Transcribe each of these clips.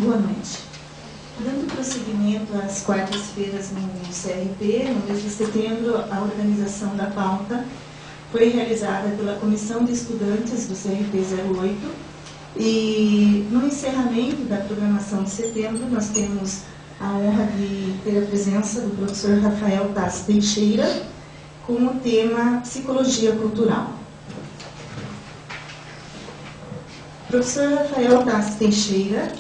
Boa noite. Dando prosseguimento às quartas-feiras no CRP, no mês de setembro, a organização da pauta foi realizada pela Comissão de Estudantes do CRP 08 e no encerramento da programação de setembro nós temos a honra de ter a presença do professor Rafael Tassi Teixeira com o tema Psicologia Cultural. O professor Rafael Tassi Teixeira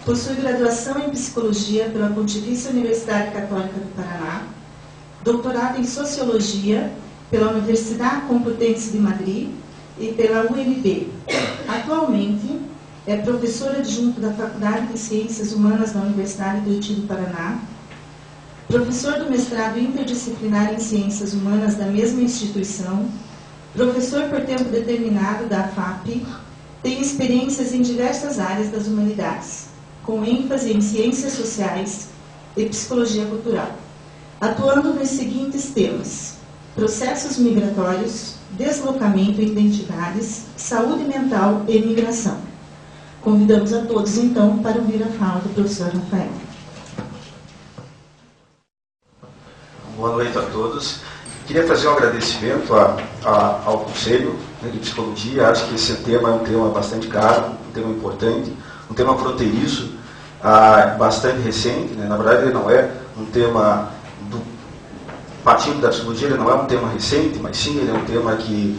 possui graduação em Psicologia pela Pontifícia Universidade Católica do Paraná, doutorado em Sociologia pela Universidade Complutense de Madrid e pela UNB. Atualmente, é professor adjunto da Faculdade de Ciências Humanas da Universidade do Iti do Paraná, professor do mestrado interdisciplinar em Ciências Humanas da mesma instituição, professor por tempo determinado da AFAP, tem experiências em diversas áreas das humanidades, com ênfase em ciências sociais e psicologia cultural, atuando nos seguintes temas: processos migratórios, deslocamento e identidades, saúde mental e migração. Convidamos a todos, então, para ouvir a fala do professor Rafael. Boa noite a todos. Queria fazer um agradecimento ao Conselho de Psicologia. Acho que esse tema é um tema bastante caro, um tema importante, um tema fronteiriço, bastante recente, né? Na verdade, ele não é um tema partindo da psicologia, ele não é um tema recente, mas sim ele é um tema que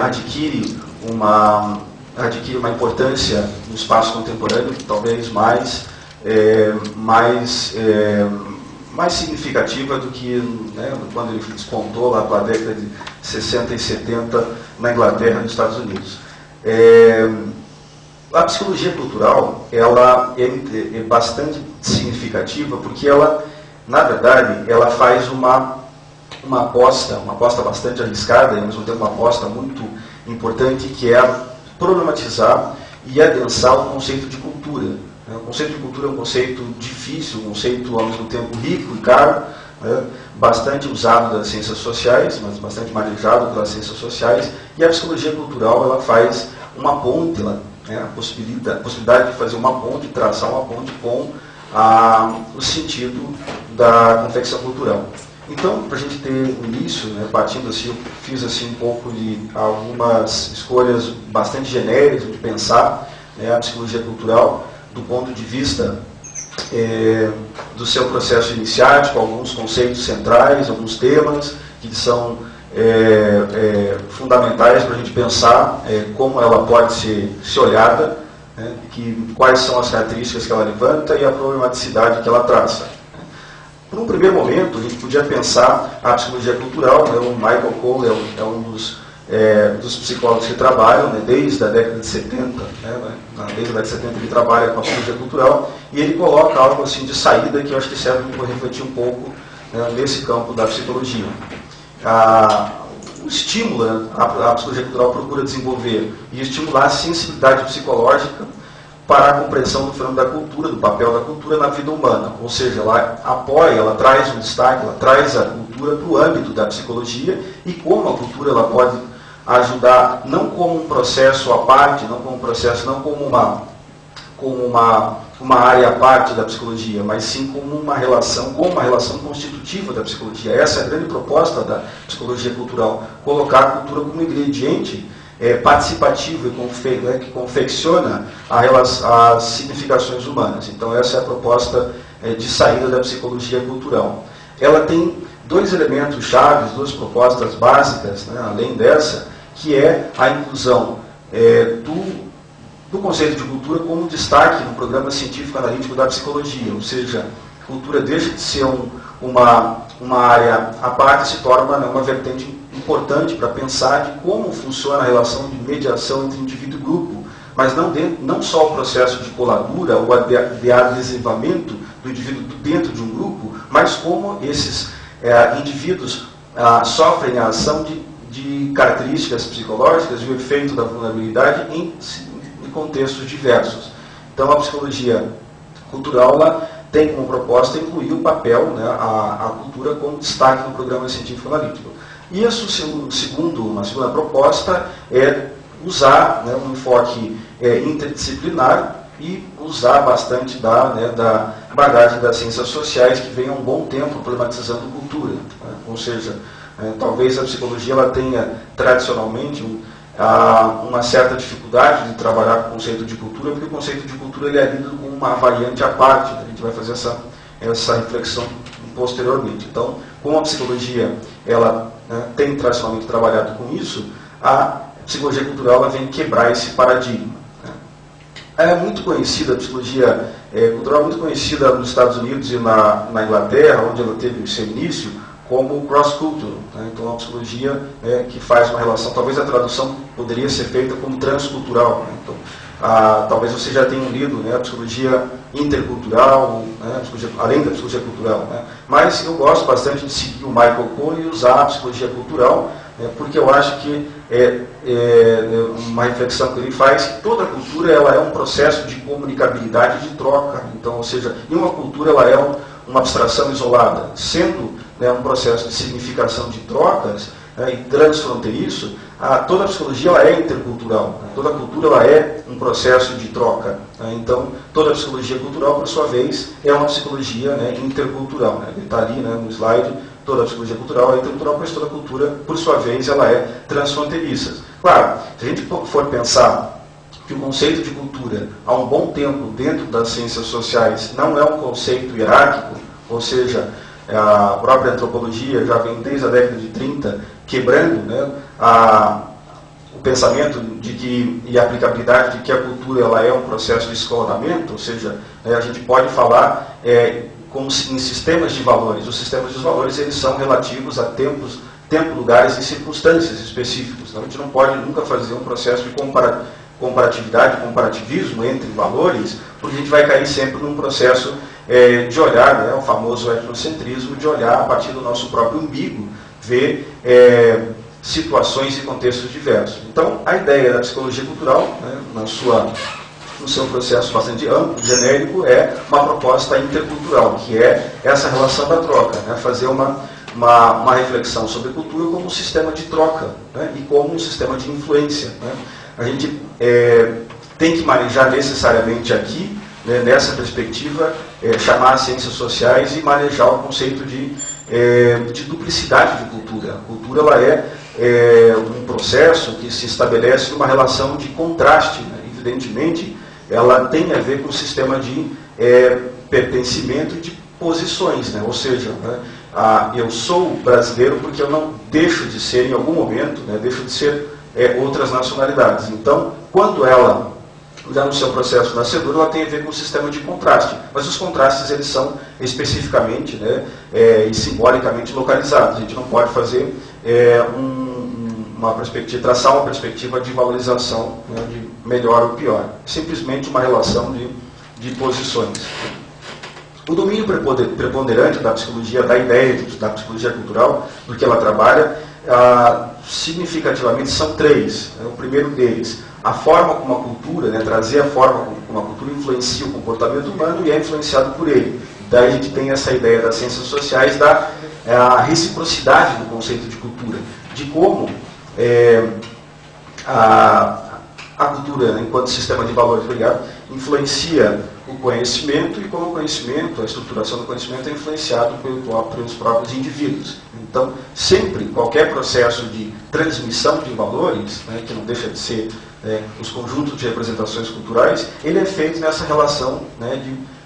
adquire uma importância no espaço contemporâneo, talvez mais significativa do que, né, quando ele despontou lá para a década de 60 e 70 na Inglaterra e nos Estados Unidos. A psicologia cultural ela é bastante significativa porque ela, na verdade, ela faz uma aposta bastante arriscada e ao mesmo tempo uma aposta muito importante, que é problematizar e adensar o conceito de cultura. O conceito de cultura é um conceito difícil, um conceito ao mesmo tempo rico e caro, né, bastante usado das ciências sociais, mas bastante manejado pelas ciências sociais, e a psicologia cultural ela faz uma ponte, a possibilidade de fazer uma ponte, traçar uma ponte com o sentido da confecção cultural. Então, para a gente ter um início, né, partindo assim, eu fiz assim um pouco de algumas escolhas bastante genéricas de pensar, né, a psicologia cultural do ponto de vista do seu processo iniciático, alguns conceitos centrais, alguns temas que são fundamentais para a gente pensar como ela pode ser olhada, né, quais são as características que ela levanta e a problematicidade que ela traça. Por um primeiro momento, a gente podia pensar a psicologia cultural, né, o Michael Cole é um dos psicólogos que trabalham, né, desde a década de 70, né, desde a década de 70 ele trabalha com a psicologia cultural, e ele coloca algo assim de saída que eu acho que serve para refletir um pouco, né, nesse campo da psicologia. O estímulo, a psicologia cultural procura desenvolver e estimular a sensibilidade psicológica para a compreensão do fenômeno da cultura, do papel da cultura na vida humana. Ou seja, ela apoia, ela traz um destaque, ela traz a cultura para o âmbito da psicologia e como a cultura ela pode ajudar, não como um processo à parte, não como uma área à parte da psicologia, mas sim como uma relação constitutiva da psicologia. Essa é a grande proposta da psicologia cultural, colocar a cultura como ingrediente participativo e que confecciona as significações humanas. Então essa é a proposta de saída da psicologia cultural. Ela tem dois elementos chaves, duas propostas básicas, né, além dessa, que é a inclusão do conceito de cultura como destaque no programa científico analítico da psicologia, ou seja, cultura deixa de ser uma área à parte, se torna uma vertente importante para pensar de como funciona a relação de mediação entre indivíduo e grupo, mas não só o processo de coladura ou de adesivamento do indivíduo dentro de um grupo, mas como esses indivíduos sofrem a ação de características psicológicas e o efeito da vulnerabilidade em contextos diversos. Então a psicologia cultural ela tem como proposta incluir o papel, né, a cultura como destaque no programa científico analítico. E uma segunda proposta é usar, né, um enfoque interdisciplinar e usar bastante da bagagem das ciências sociais, que vem há um bom tempo problematizando cultura. Né? Ou seja, talvez a psicologia ela tenha tradicionalmente uma certa dificuldade de trabalhar com o conceito de cultura, porque o conceito de cultura ele é lido como uma variante à parte. A gente vai fazer essa reflexão posteriormente. Então, como a psicologia ela tem tradicionalmente trabalhado com isso, a psicologia cultural ela vem quebrar esse paradigma. É muito conhecida, a psicologia cultural é muito conhecida nos Estados Unidos e na Inglaterra, onde ela teve o seu início, como cross-cultural. Então, é uma psicologia que faz uma relação, talvez a tradução poderia ser feita como transcultural. Então, talvez você já tenha lido a psicologia intercultural, além da psicologia cultural. Mas eu gosto bastante de seguir o Michael Cohen e usar a psicologia cultural, porque eu acho que uma reflexão que ele faz que toda cultura ela é um processo de comunicabilidade e de troca. Então, ou seja, nenhuma cultura ela é uma abstração isolada, sendo um processo de significação de trocas e transfronteiriço. Toda a psicologia ela é intercultural, toda cultura ela é um processo de troca. Então, toda a psicologia cultural, por sua vez, é uma psicologia intercultural. Ele está ali no slide, toda a psicologia cultural é intercultural, mas toda cultura, por sua vez, ela é transfronteiriça. Claro, se a gente for pensar que o conceito de cultura, há um bom tempo, dentro das ciências sociais, não é um conceito hierárquico, ou seja, a própria antropologia já vem desde a década de 30 quebrando o pensamento e a aplicabilidade de que a cultura ela é um processo de escalonamento, ou seja, a gente pode falar como em sistemas de valores. Os sistemas de valores eles são relativos a tempo, lugares e circunstâncias específicos. Então, a gente não pode nunca fazer um processo de comparativismo entre valores, porque a gente vai cair sempre num processo de olhar, o famoso etnocentrismo, de olhar a partir do nosso próprio umbigo, ver situações e contextos diversos. Então, a ideia da psicologia cultural, no seu processo bastante amplo, genérico, é uma proposta intercultural, que é essa relação da troca, fazer uma reflexão sobre cultura como um sistema de troca e como um sistema de influência. A gente tem que manejar necessariamente aqui, nessa perspectiva, chamar as ciências sociais e manejar o conceito de duplicidade de cultura. A cultura ela é um processo que se estabelece numa relação de contraste. Evidentemente, ela tem a ver com o sistema de pertencimento de posições. Ou seja, eu sou brasileiro porque eu não deixo de ser, em algum momento, deixo de ser outras nacionalidades. Então, quando ela já no seu processo nascedor, ela tem a ver com o sistema de contraste. Mas os contrastes, eles são especificamente e simbolicamente localizados. A gente não pode fazer traçar uma perspectiva de valorização, de melhor ou pior. Simplesmente uma relação de posições. O domínio preponderante da psicologia, da ideia da psicologia cultural, do que ela trabalha, significativamente são três. O primeiro deles, a forma como a cultura, trazer a forma como a cultura influencia o comportamento humano e é influenciado por ele. Daí a gente tem essa ideia das ciências sociais da reciprocidade do conceito de cultura, de como a cultura, enquanto sistema de valores, influencia o conhecimento e como o conhecimento, a estruturação do conhecimento é influenciado pelos próprios indivíduos. Então, sempre, qualquer processo de transmissão de valores, que não deixa de ser os conjuntos de representações culturais, ele é feito nessa relação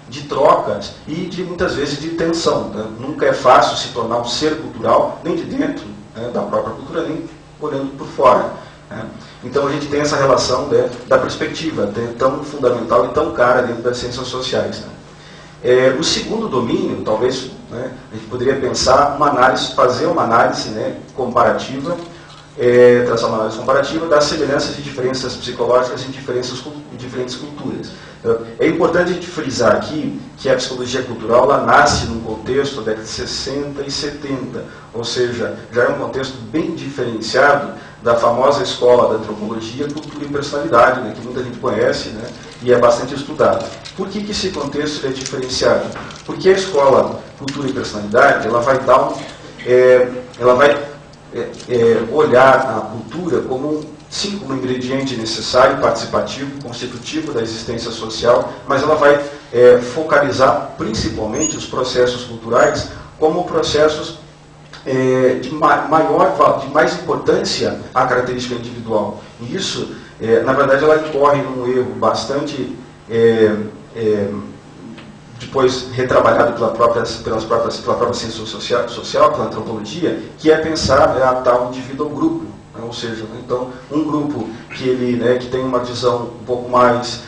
de trocas e muitas vezes de tensão. Nunca é fácil se tornar um ser cultural, nem de dentro da própria cultura, nem olhando por fora. Então a gente tem essa relação da perspectiva tão fundamental e tão cara dentro das ciências sociais. O segundo domínio, talvez, a gente poderia pensar fazer uma análise comparativa, traçar uma análise comparativa das semelhanças e diferenças psicológicas em diferentes culturas. É importante a gente frisar aqui que a psicologia cultural ela nasce num contexto da década de 60 e 70, ou seja, já é um contexto bem diferenciado da famosa escola da antropologia, cultura e personalidade, que muita gente conhece e é bastante estudado. Por que esse contexto é diferenciado? Porque a escola cultura e personalidade ela vai olhar a cultura como, sim, como ingrediente necessário, participativo, constitutivo da existência social, mas ela vai focalizar principalmente os processos culturais como processos de mais importância à característica individual. E isso, na verdade, ela incorre num erro bastante depois retrabalhado pela própria ciência social, pela antropologia, que é pensar a tal indivíduo ao grupo. Ou seja, então, um grupo que tem uma visão um pouco mais,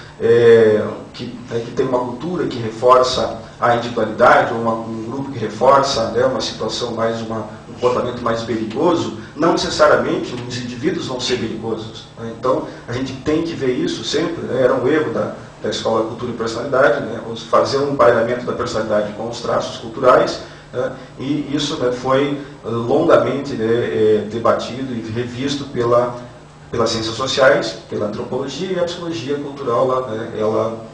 que tem uma cultura que reforça a individualidade, ou um grupo que reforça uma situação mais, um comportamento mais belicoso, não necessariamente os indivíduos vão ser belicosos. Então, a gente tem que ver isso sempre, era um erro da Escola Cultura e Personalidade, fazer um emparelhamento da personalidade com os traços culturais, e isso foi longamente debatido e revisto pelas ciências sociais, pela antropologia, e a psicologia cultural ela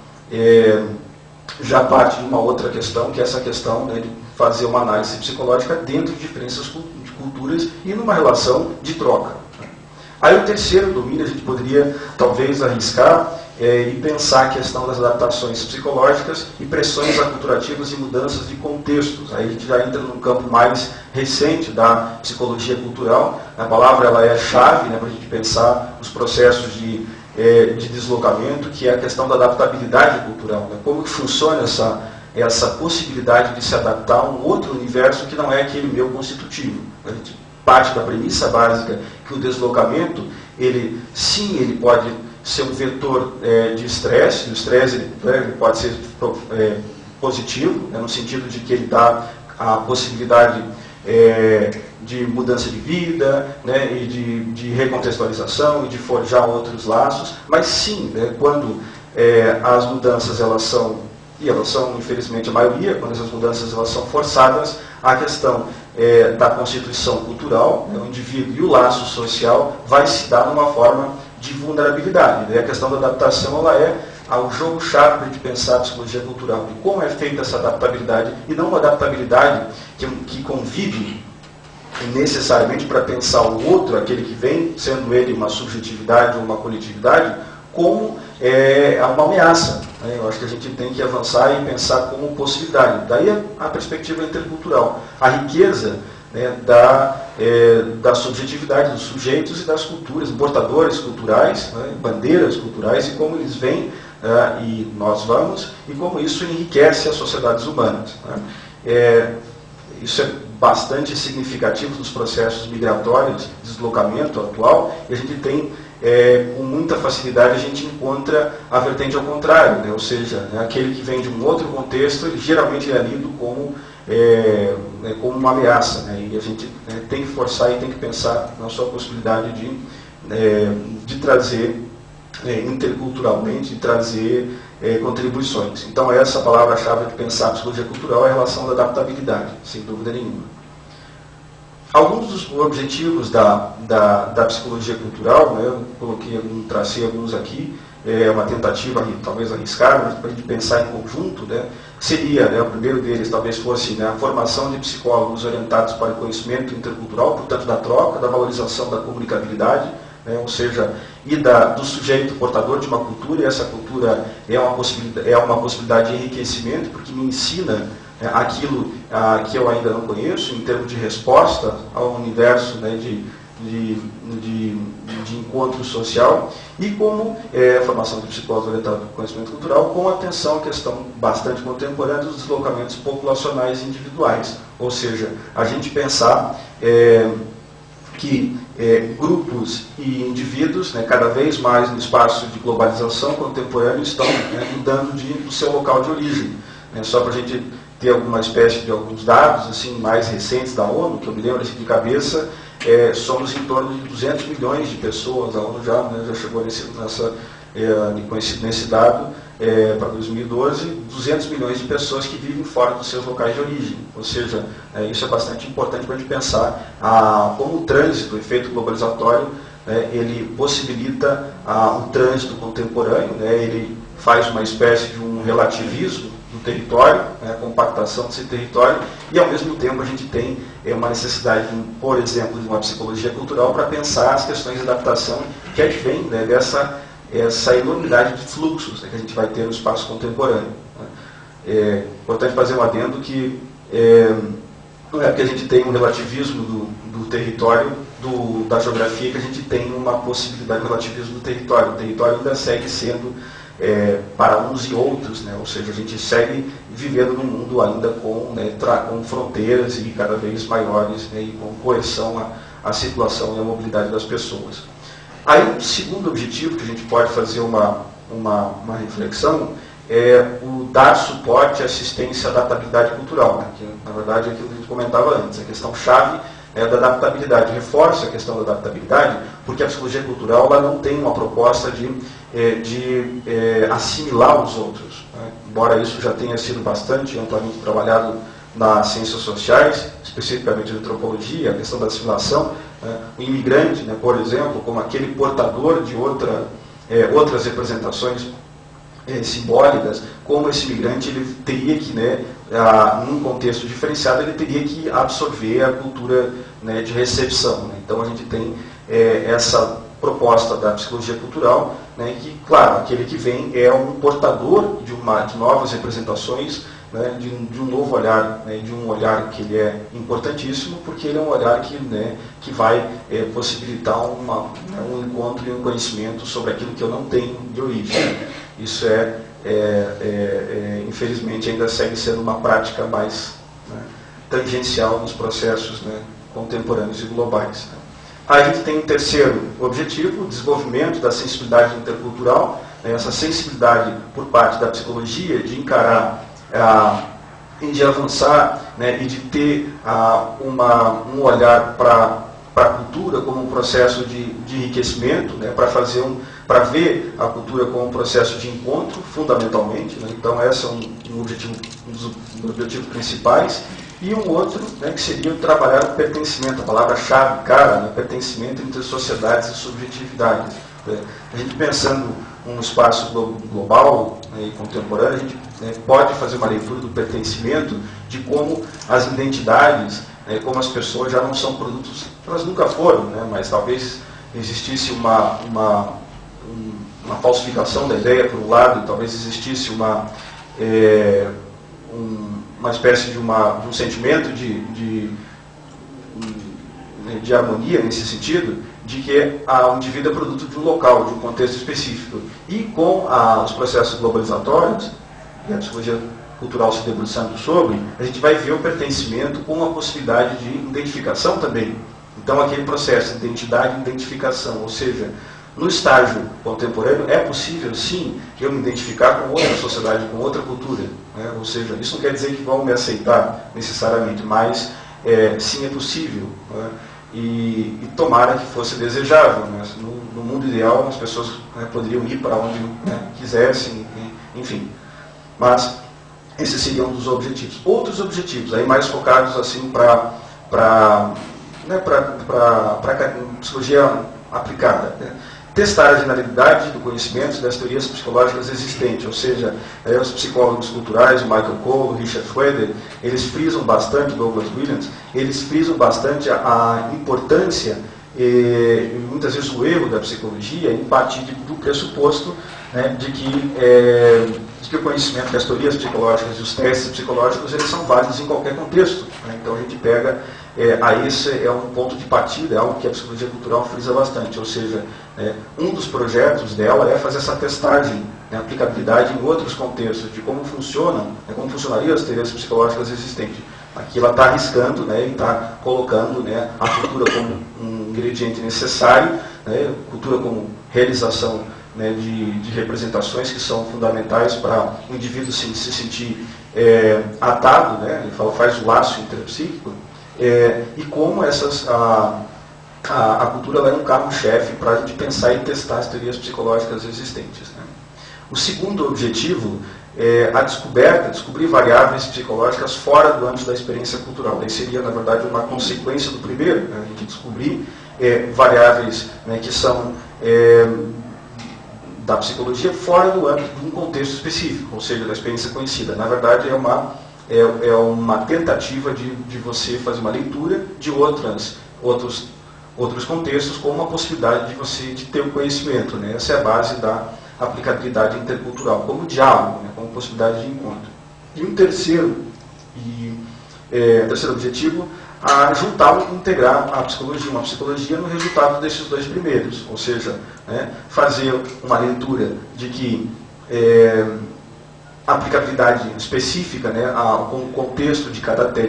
já parte de uma outra questão, que é essa questão de fazer uma análise psicológica dentro de diferenças de culturas e numa relação de troca. Aí o terceiro domínio a gente poderia talvez arriscar e pensar a questão das adaptações psicológicas e pressões aculturativas e mudanças de contextos. Aí a gente já entra num campo mais recente da psicologia cultural. A palavra ela é chave para a gente pensar os processos de deslocamento, que é a questão da adaptabilidade cultural. Como que funciona essa possibilidade de se adaptar a um outro universo que não é aquele meu constitutivo. A gente parte da premissa básica que o deslocamento, ele pode ser um vetor de estresse. O estresse ele pode ser positivo, no sentido de que ele dá a possibilidade de mudança de vida, e de recontextualização e de forjar outros laços, mas sim, quando as mudanças elas são infelizmente a maioria, quando essas mudanças elas são forçadas, a questão da constituição cultural, o indivíduo e o laço social vai se dar numa forma de vulnerabilidade. A questão da adaptação ela é o jogo-chave para a gente pensar a psicologia cultural, de como é feita essa adaptabilidade, e não uma adaptabilidade que convive necessariamente para pensar o outro, aquele que vem, sendo ele uma subjetividade ou uma coletividade, como uma ameaça. Eu acho que a gente tem que avançar e pensar como possibilidade. Daí a perspectiva intercultural. A riqueza da subjetividade dos sujeitos e das culturas, portadores culturais, bandeiras culturais, e como eles vêm e nós vamos, e como isso enriquece as sociedades humanas. Isso é bastante significativo nos processos migratórios, deslocamento atual, e a gente tem, com muita facilidade, a gente encontra a vertente ao contrário, ou seja, aquele que vem de um outro contexto, ele geralmente é lido como uma ameaça, e a gente tem que forçar e tem que pensar na sua possibilidade de trazer interculturalmente, de trazer contribuições. Então essa palavra-chave de pensar a psicologia cultural é a relação da adaptabilidade, sem dúvida nenhuma. Alguns dos objetivos da psicologia cultural, eu tracei alguns aqui, uma tentativa talvez arriscada, mas para a gente pensar em conjunto, seria, o primeiro deles talvez fosse a formação de psicólogos orientados para o conhecimento intercultural, portanto da troca, da valorização da comunicabilidade, ou seja, e do sujeito portador de uma cultura, e essa cultura é uma possibilidade de enriquecimento, porque me ensina aquilo que eu ainda não conheço, em termos de resposta ao universo de encontro social, e como a formação de psicólogos orientados para o conhecimento cultural, com atenção à questão bastante contemporânea dos deslocamentos populacionais individuais, ou seja, a gente pensar que grupos e indivíduos, cada vez mais no espaço de globalização contemporâneo, estão mudando do seu local de origem. Só para a gente ter alguma espécie de alguns dados assim, mais recentes da ONU, que eu me lembro de cabeça, somos em torno de 200 milhões de pessoas, a ONU já chegou nesse dado para 2012, 200 milhões de pessoas que vivem fora dos seus locais de origem. Ou seja, isso é bastante importante para a gente pensar como o trânsito, o efeito globalizatório, ele possibilita um trânsito contemporâneo, ele faz uma espécie de um relativismo do território, né, a compactação desse território, e ao mesmo tempo a gente tem uma necessidade, por exemplo, de uma psicologia cultural para pensar as questões de adaptação que advém, né, essa enormidade de fluxos, né, que a gente vai ter no espaço contemporâneo. Né. É importante fazer um adendo que não é porque a gente tem um relativismo do território, da geografia, que a gente tem uma possibilidade de relativismo do território. O território ainda segue sendo para uns e outros, né? Ou seja, a gente segue vivendo num mundo ainda com fronteiras e cada vez maiores, né? E com coerção à circulação e à mobilidade das pessoas. Aí, um segundo objetivo que a gente pode fazer uma reflexão é o dar suporte à assistência à adaptabilidade cultural, né? Que, na verdade, é aquilo que a gente comentava antes, a questão chave da adaptabilidade. Reforça a questão da adaptabilidade, porque a psicologia cultural ela não tem uma proposta de assimilar os outros, né? Embora isso já tenha sido bastante amplamente trabalhado nas ciências sociais, especificamente na antropologia, a questão da assimilação, né? O imigrante, né, por exemplo, como aquele portador de outras representações simbólicas, como esse imigrante ele teria que, num contexto diferenciado, ele teria que absorver a cultura, né, de recepção, né? Então a gente tem essa proposta da psicologia cultural, né, que, claro, aquele que vem é um portador de novas representações, né, de um novo olhar, né, de um olhar que ele é importantíssimo, porque ele é um olhar que vai possibilitar um encontro e um conhecimento sobre aquilo que eu não tenho de origem. Isso infelizmente, ainda segue sendo uma prática mais, né, tangencial nos processos, né, contemporâneos e globais. Né. A gente tem um terceiro objetivo, o desenvolvimento da sensibilidade intercultural, né, essa sensibilidade por parte da psicologia de encarar, de avançar, né, e de ter um olhar para a cultura como um processo de enriquecimento, né, para ver a cultura como um processo de encontro, fundamentalmente, né. Então, esse é um dos objetivos principais. E um outro, né, que seria trabalhar o pertencimento, a palavra-chave, né, pertencimento entre sociedades e subjetividades. Né. A gente pensando um espaço global, né, e contemporâneo, a gente, né, pode fazer uma leitura do pertencimento, de como as identidades, né, como as pessoas já não são produtos, elas nunca foram, né, mas talvez existisse uma falsificação da ideia por um lado, e talvez existisse uma espécie de um sentimento de harmonia nesse sentido, de que o indivíduo é produto de um local, de um contexto específico. E com os processos globalizatórios, e a psicologia cultural se debruçando sobre, a gente vai ver o pertencimento com a possibilidade de identificação também. Então, aquele processo de identidade e identificação, ou seja, no estágio contemporâneo é possível, sim, eu me identificar com outra sociedade, com outra cultura, né? Ou seja, isso não quer dizer que vão me aceitar necessariamente, mas sim, é possível, né? E tomara que fosse desejável, né? No mundo ideal as pessoas, né, poderiam ir para onde, né, quisessem, enfim. Mas esses seriam um dos objetivos. Outros objetivos, aí mais focados assim para psicologia aplicada, né? Testar a generalidade do conhecimento das teorias psicológicas existentes, ou seja, os psicólogos culturais, o Michael Cole, o Richard Schroeder, eles frisam bastante, Douglas Williams, eles frisam bastante a importância e muitas vezes o erro da psicologia em partir do pressuposto, né, de que o conhecimento das teorias psicológicas e os testes psicológicos eles são válidos em qualquer contexto, né? Então a gente pega, esse é um ponto de partida, é algo que a psicologia cultural frisa bastante, ou seja, um dos projetos dela é fazer essa testagem, né, aplicabilidade em outros contextos, de como funcionam, né, como funcionariam as teorias psicológicas existentes. Aqui ela está arriscando, né, e está colocando, né, a cultura como um ingrediente necessário, né, cultura como realização, né, de representações que são fundamentais para o indivíduo se sentir atado, né, ele faz o laço interpsíquico, e como a cultura ela é um carro-chefe para a gente pensar e testar as teorias psicológicas existentes, né. O segundo objetivo é a descobrir variáveis psicológicas fora do âmbito da experiência cultural. Daí seria, na verdade, uma consequência do primeiro, né, a gente descobrir variáveis, né, que são da psicologia fora do âmbito de um contexto específico, ou seja, da experiência conhecida. Na verdade, é uma tentativa de você fazer uma leitura de outros contextos com uma possibilidade de você ter o conhecimento, né? Essa é a base da aplicabilidade intercultural, como diálogo, né? Como possibilidade de encontro. E um terceiro objetivo, a juntar e integrar uma psicologia no resultado desses dois primeiros, ou seja, né, fazer uma leitura de que a aplicabilidade específica, né, com o contexto de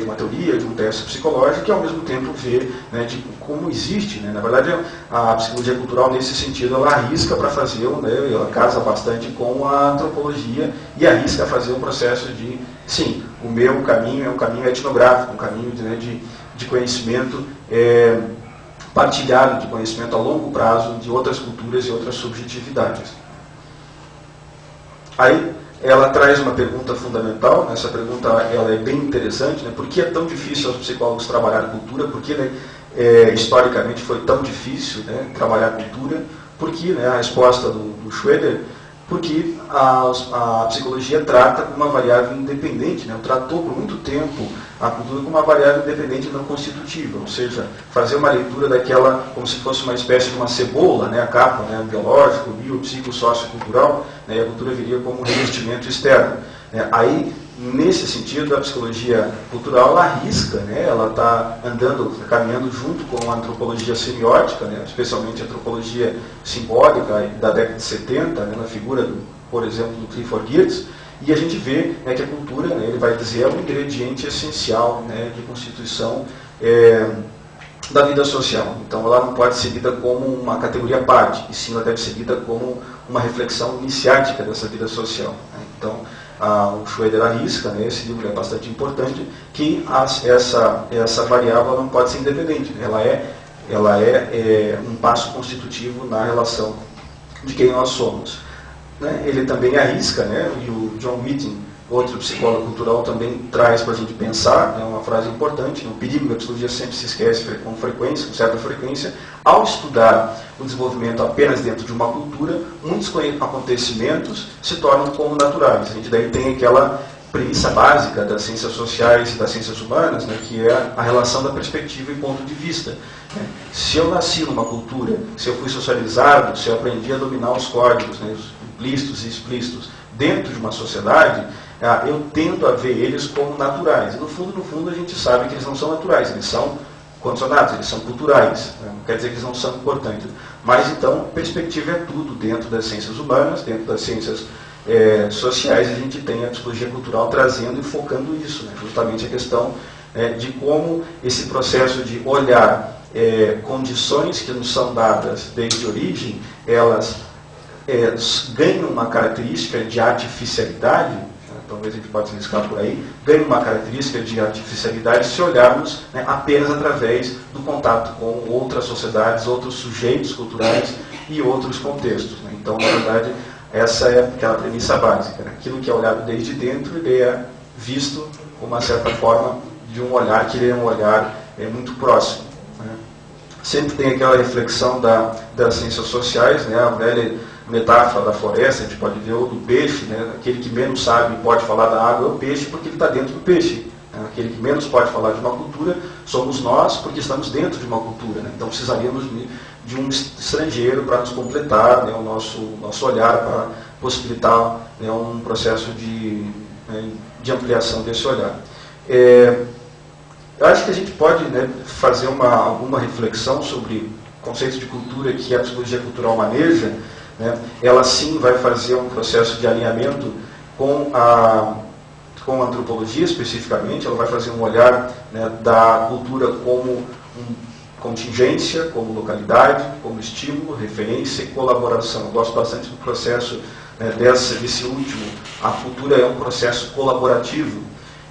uma teoria, de um teste psicológico, e ao mesmo tempo ver, né, de como existe, né, na verdade a psicologia cultural nesse sentido ela arrisca para fazer, né, ela casa bastante com a antropologia e arrisca fazer um processo de, sim, o meu caminho é um caminho etnográfico, um caminho né, de conhecimento partilhado, de conhecimento a longo prazo de outras culturas e outras subjetividades. Aí ela traz uma pergunta fundamental, essa pergunta ela é bem interessante, né? Por que é tão difícil aos psicólogos trabalhar cultura? Por que, né, historicamente foi tão difícil, né, trabalhar cultura? Porque, né, a resposta do Schroeder, porque a psicologia trata como uma variável independente, né? Tratou por muito tempo a cultura como uma variável independente não constitutiva, ou seja, fazer uma leitura daquela como se fosse uma espécie de uma cebola, né? A capa, né? Biológico, bio, psico, sociocultural, né? E a cultura viria como um revestimento externo. Né? Aí, nesse sentido, a psicologia cultural ela arrisca, né? Ela está caminhando junto com a antropologia semiótica, né? Especialmente a antropologia simbólica da década de 70, né? Na figura, por exemplo, do Clifford Geertz, e a gente vê, né, que a cultura, né, ele vai dizer, é um ingrediente essencial, né, de constituição da vida social. Então ela não pode ser lida como uma categoria à parte, e sim ela deve ser lida como uma reflexão iniciática dessa vida social. Né? Então, o Schroeder arrisca, né, esse livro é bastante importante, que essa variável não pode ser independente. Né? Ela é um passo constitutivo na relação de quem nós somos. Né? Ele também arrisca, né, e o John Whiting, outro psicólogo cultural, também traz para a gente pensar, né, uma frase importante, o perigo da psicologia sempre se esquece com certa frequência, ao estudar o desenvolvimento apenas dentro de uma cultura, muitos acontecimentos se tornam como naturais. A gente daí tem aquela premissa básica das ciências sociais e das ciências humanas, né, que é a relação da perspectiva e ponto de vista. Né? Se eu nasci numa cultura, se eu fui socializado, se eu aprendi a dominar os códigos, né, os implícitos e explícitos, dentro de uma sociedade, eu tendo a ver eles como naturais. E no fundo, a gente sabe que eles não são naturais, eles são condicionados, eles são culturais. Né? Não quer dizer que eles não são importantes. Mas, então, perspectiva é tudo. Dentro das ciências humanas, dentro das ciências sociais, a gente tem a psicologia cultural trazendo e focando isso. Né? Justamente a questão de como esse processo de olhar condições que nos são dadas desde a origem, elas ganham uma característica de artificialidade, talvez a gente possa riscar por aí, ganha uma característica de artificialidade se olharmos, né, apenas através do contato com outras sociedades, outros sujeitos culturais e outros contextos. Né? Então, na verdade, essa é aquela premissa básica. Né? Aquilo que é olhado desde dentro, ele é visto com uma certa forma de um olhar que ele é um olhar muito próximo. Né? Sempre tem aquela reflexão das ciências sociais, né? A velha metáfora da floresta, a gente pode ver o do peixe, né? Aquele que menos sabe e pode falar da água é o peixe porque ele está dentro do peixe. Né? Aquele que menos pode falar de uma cultura somos nós porque estamos dentro de uma cultura. Né? Então precisaríamos de um estrangeiro para nos completar, né, o nosso olhar, para possibilitar, né, um processo de ampliação desse olhar. Eu acho que a gente pode, né, fazer alguma reflexão sobre conceitos de cultura que a psicologia cultural maneja. Né? Ela sim vai fazer um processo de alinhamento com a antropologia especificamente, ela vai fazer um olhar, né, da cultura como contingência, como localidade, como estímulo, referência e colaboração. Eu gosto bastante do processo, né, desse último. A cultura é um processo colaborativo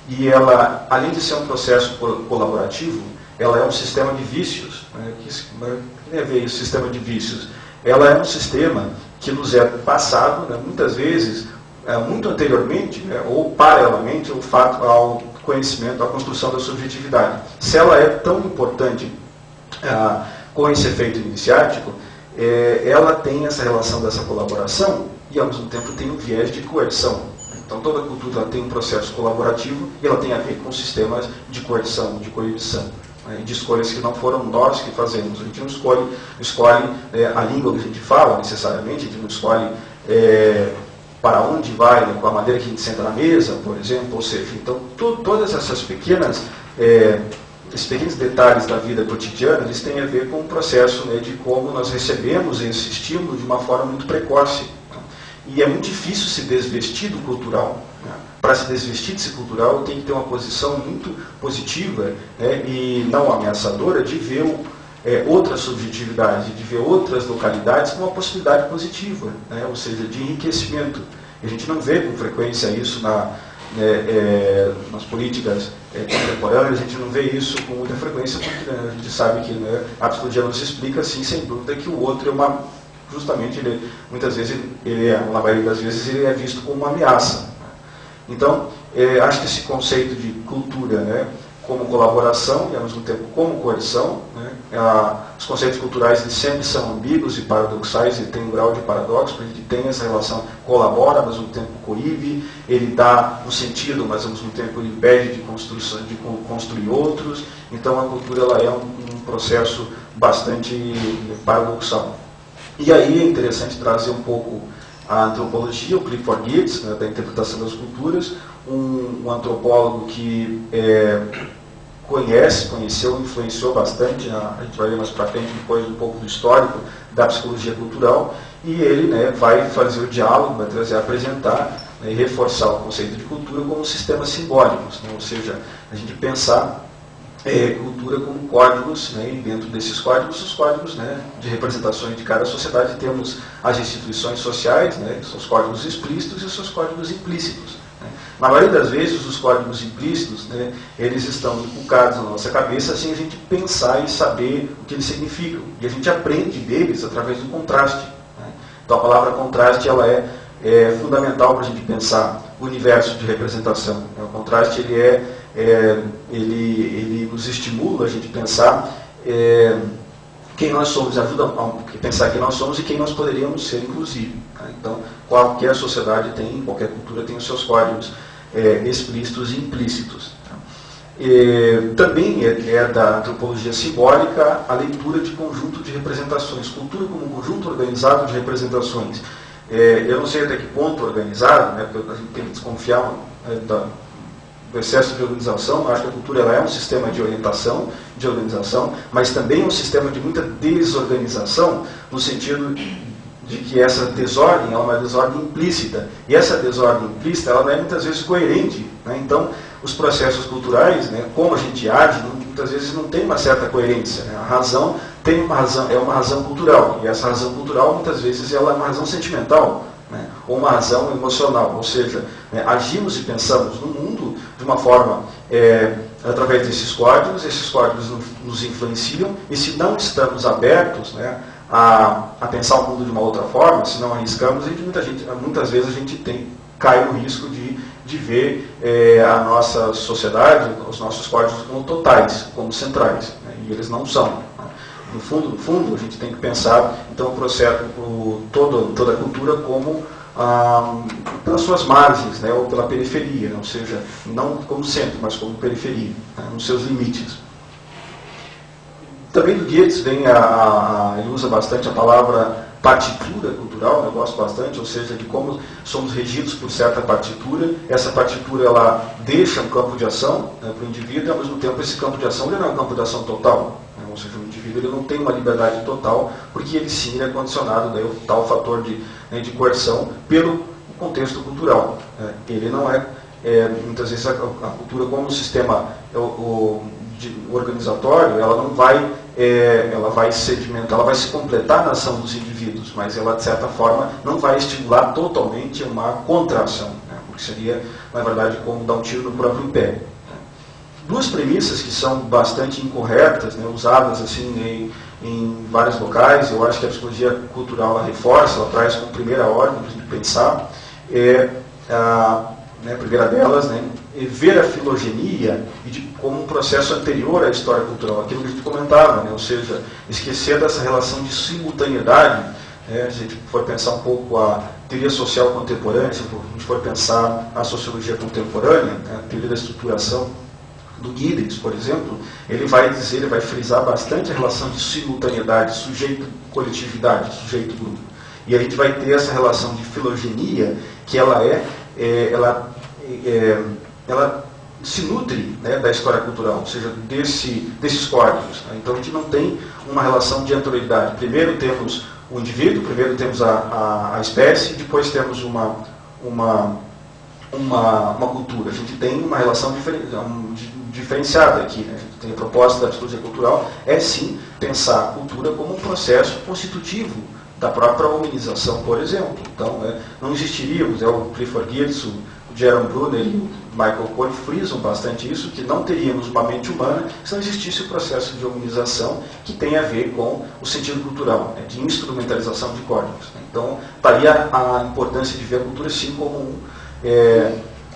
e ela, além de ser um processo colaborativo, ela é um sistema de vícios. Né? Que tem a ver esse sistema de vícios? Ela é um sistema que nos é passado, né, muitas vezes, muito anteriormente, né, ou paralelamente ao conhecimento, à construção da subjetividade. Se ela é tão importante com esse efeito iniciático, ela tem essa relação dessa colaboração e, ao mesmo tempo, tem um viés de coerção. Então, toda cultura tem um processo colaborativo e ela tem a ver com sistemas de coerção, de coibição, né, de escolhas que não foram nós que fazemos. A gente não escolhe a língua que a gente fala, necessariamente, a gente não escolhe para onde vai, né, com a maneira que a gente senta na mesa, por exemplo, ou seja, então, todas essas esses pequenos detalhes da vida cotidiana, eles têm a ver com o processo, né, de como nós recebemos esse estímulo de uma forma muito precoce. E é muito difícil se desvestir do cultural. Né? Para se desvestir desse cultural, tem que ter uma posição muito positiva, né, e não ameaçadora de ver outras subjetividades, de ver outras localidades com uma possibilidade positiva, né, ou seja, de enriquecimento. E a gente não vê com frequência isso nas políticas contemporâneas, a gente não vê isso com muita frequência, porque a gente sabe que, né, a psicologia nos explica, sim, sem dúvida, que o outro justamente, muitas vezes, na maioria das vezes, ele é visto como uma ameaça. Então, acho que esse conceito de cultura, né, como colaboração e, ao mesmo tempo, como coerção, né, os conceitos culturais eles sempre são ambíguos e paradoxais, ele tem um grau de paradoxo, porque ele tem essa relação, colabora, ao mesmo tempo coíbe, ele dá um sentido, mas, ao mesmo tempo, ele impede de construir outros. Então, a cultura ela é um processo bastante paradoxal. E aí é interessante trazer um pouco a antropologia, o Clifford Geertz, né, da interpretação das culturas, um antropólogo que conheceu, influenciou bastante, a gente vai ver mais para frente depois um pouco do histórico da psicologia cultural, e ele, né, vai fazer o diálogo, vai trazer, apresentar, né, e reforçar o conceito de cultura como sistemas simbólicos, né, ou seja, a gente pensar cultura como códigos, né, e dentro desses códigos, os códigos, né, de representações de cada sociedade, temos as instituições sociais, né, seus códigos explícitos e seus códigos implícitos. Né. Na maioria das vezes, os códigos implícitos, né, eles estão inculcados na nossa cabeça sem a gente pensar e saber o que eles significam. E a gente aprende deles através do contraste. Né. Então, a palavra contraste ela é fundamental para a gente pensar o universo de representação. O contraste ele nos estimula a gente pensar quem nós somos, ajuda a pensar quem nós somos e quem nós poderíamos ser, inclusive. Né? Então, qualquer sociedade tem, qualquer cultura tem os seus códigos explícitos e implícitos. Tá? Também é da antropologia simbólica a leitura de conjunto de representações, cultura como um conjunto organizado de representações. Eu não sei até que ponto organizado, né, porque a gente tem que desconfiar do excesso de organização. Eu acho que a cultura ela é um sistema de orientação, de organização, mas também um sistema de muita desorganização, no sentido de que essa desordem é uma desordem implícita. E essa desordem implícita ela não é muitas vezes coerente. Né? Então, os processos culturais, né, como a gente age, muitas vezes não tem uma certa coerência. Né? A razão é uma razão cultural, e essa razão cultural muitas vezes ela é uma razão sentimental, né? Ou uma razão emocional, ou seja, né, agimos e pensamos no mundo de uma forma através desses códigos, esses códigos nos influenciam, e se não estamos abertos, né, a pensar o mundo de uma outra forma, se não arriscamos, muitas vezes a gente cai no risco de ver a nossa sociedade, os nossos códigos como totais, como centrais, né, e eles não são. Né. No fundo, a gente tem que pensar, então, o processo, toda a cultura como pelas suas margens, né, ou pela periferia, né, ou seja, não como centro, mas como periferia, né, nos seus limites. Também do Geertz ele usa bastante a palavra partitura cultural, eu gosto bastante, ou seja, de como somos regidos por certa partitura. Essa partitura ela deixa um campo de ação, né, para o indivíduo, e ao mesmo tempo esse campo de ação ele não é um campo de ação total. Né, ou seja, o indivíduo ele não tem uma liberdade total, porque ele sim é condicionado, daí o tal fator de coerção pelo contexto cultural. Né. Ele não muitas vezes a cultura como um sistema organizatório, ela não vai ela vai sedimentar, ela vai se completar na ação dos indivíduos, mas ela, de certa forma, não vai estimular totalmente uma contra-ação, né? Porque seria, na verdade, como dar um tiro no próprio pé. Né? Duas premissas que são bastante incorretas, né, usadas assim em vários locais, eu acho que a psicologia cultural ela reforça, ela traz como primeira ordem para a gente pensar, a primeira delas, né, ver a filogenia como um processo anterior à história cultural, aquilo que a gente comentava, né? Ou seja, esquecer dessa relação de simultaneidade. Se a gente for pensar um pouco a teoria social contemporânea, se a gente for pensar a sociologia contemporânea, a teoria da estruturação do Giddens, por exemplo, ele vai frisar bastante a relação de simultaneidade, sujeito-coletividade, sujeito-grupo. E a gente vai ter essa relação de filogenia, que ela se nutre, né, da história cultural, ou seja, desses códigos. Né? Então a gente não tem uma relação de anterioridade. Primeiro temos o indivíduo, primeiro temos a espécie, depois temos uma cultura. A gente tem uma relação diferenciada aqui. Né? A gente tem a proposta da psicologia cultural, sim pensar a cultura como um processo constitutivo da própria humanização, por exemplo. Então, não existiríamos, o Clifford Geertz, o Jerome Bruner e o Michael Cohen frisam bastante isso, que não teríamos uma mente humana se não existisse o processo de humanização que tem a ver com o sentido cultural, né, de instrumentalização de códigos. Né. Então, estaria a importância de ver a cultura sim como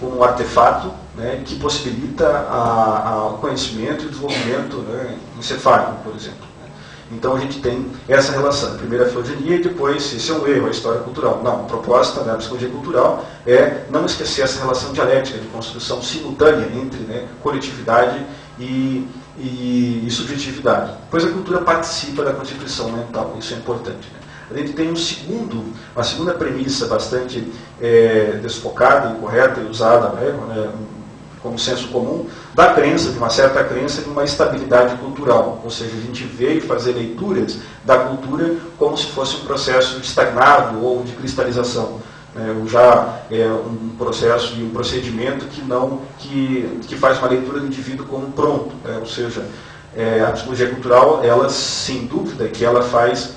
um artefato, né, que possibilita o conhecimento e o desenvolvimento, né, encefálico, por exemplo. Então a gente tem essa relação, primeiro a filogenia e depois, esse é um erro, a história cultural. Não, a proposta da psicologia cultural é não esquecer essa relação dialética de construção simultânea entre, né, coletividade e subjetividade. Pois a cultura participa da constituição mental, isso é importante. Né? A gente tem uma segunda premissa bastante desfocada, incorreta e usada, né, como senso comum, de uma certa crença de uma estabilidade cultural. Ou seja, a gente veio fazer leituras da cultura como se fosse um processo estagnado ou de cristalização. Ou já um processo e um procedimento que faz uma leitura do indivíduo como pronto. Ou seja, a psicologia cultural, ela, sem dúvida, que ela faz,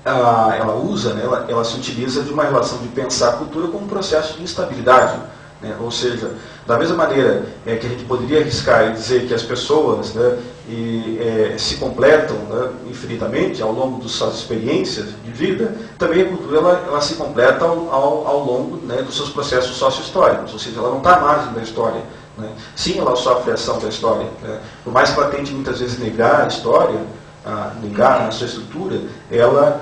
ela usa, né, ela se utiliza de uma relação de pensar a cultura como um processo de instabilidade. Ou seja, da mesma maneira que a gente poderia arriscar e dizer que as pessoas, né, se completam, né, infinitamente ao longo das suas experiências de vida, também a cultura ela se completa ao longo, né, dos seus processos sócio-históricos, ou seja, ela não está à margem da história. Né. Sim, ela sofre a ação da história. Né. Por mais que ela tente muitas vezes negar a história, negar a sua estrutura, ela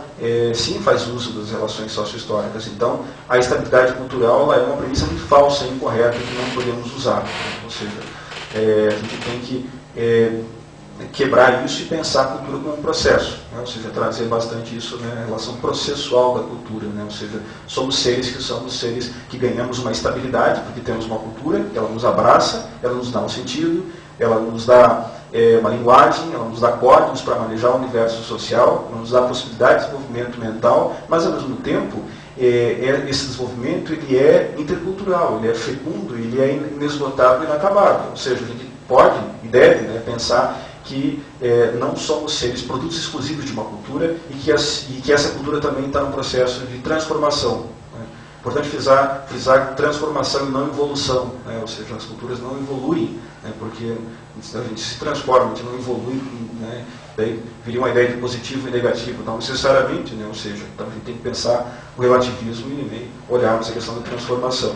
sim faz uso das relações socio-históricas. Então, a estabilidade cultural ela é uma premissa muito falsa e incorreta que não podemos usar. Né? Ou seja, a gente tem que quebrar isso e pensar a cultura como um processo. Né? Ou seja, trazer bastante isso, né, a relação processual da cultura. Né? Ou seja, somos seres que ganhamos uma estabilidade porque temos uma cultura, ela nos abraça, ela nos dá um sentido, ela nos dá uma linguagem, ela nos dá códigos para manejar o universo social, ela nos dá possibilidade de desenvolvimento mental, mas ao mesmo tempo esse desenvolvimento ele é intercultural, ele é fecundo, ele é inesgotável e inacabável. Ou seja, a gente pode e deve, né, pensar que não somos seres produtos exclusivos de uma cultura e que essa cultura também está num processo de transformação. Né? Importante frisar transformação e não evolução, né? Ou seja, as culturas não evoluem, né, porque a gente se transforma, a gente não evolui, né, daí viria uma ideia de positivo e negativo, não necessariamente, né, ou seja, então a gente tem que pensar o relativismo e olharmos a questão da transformação.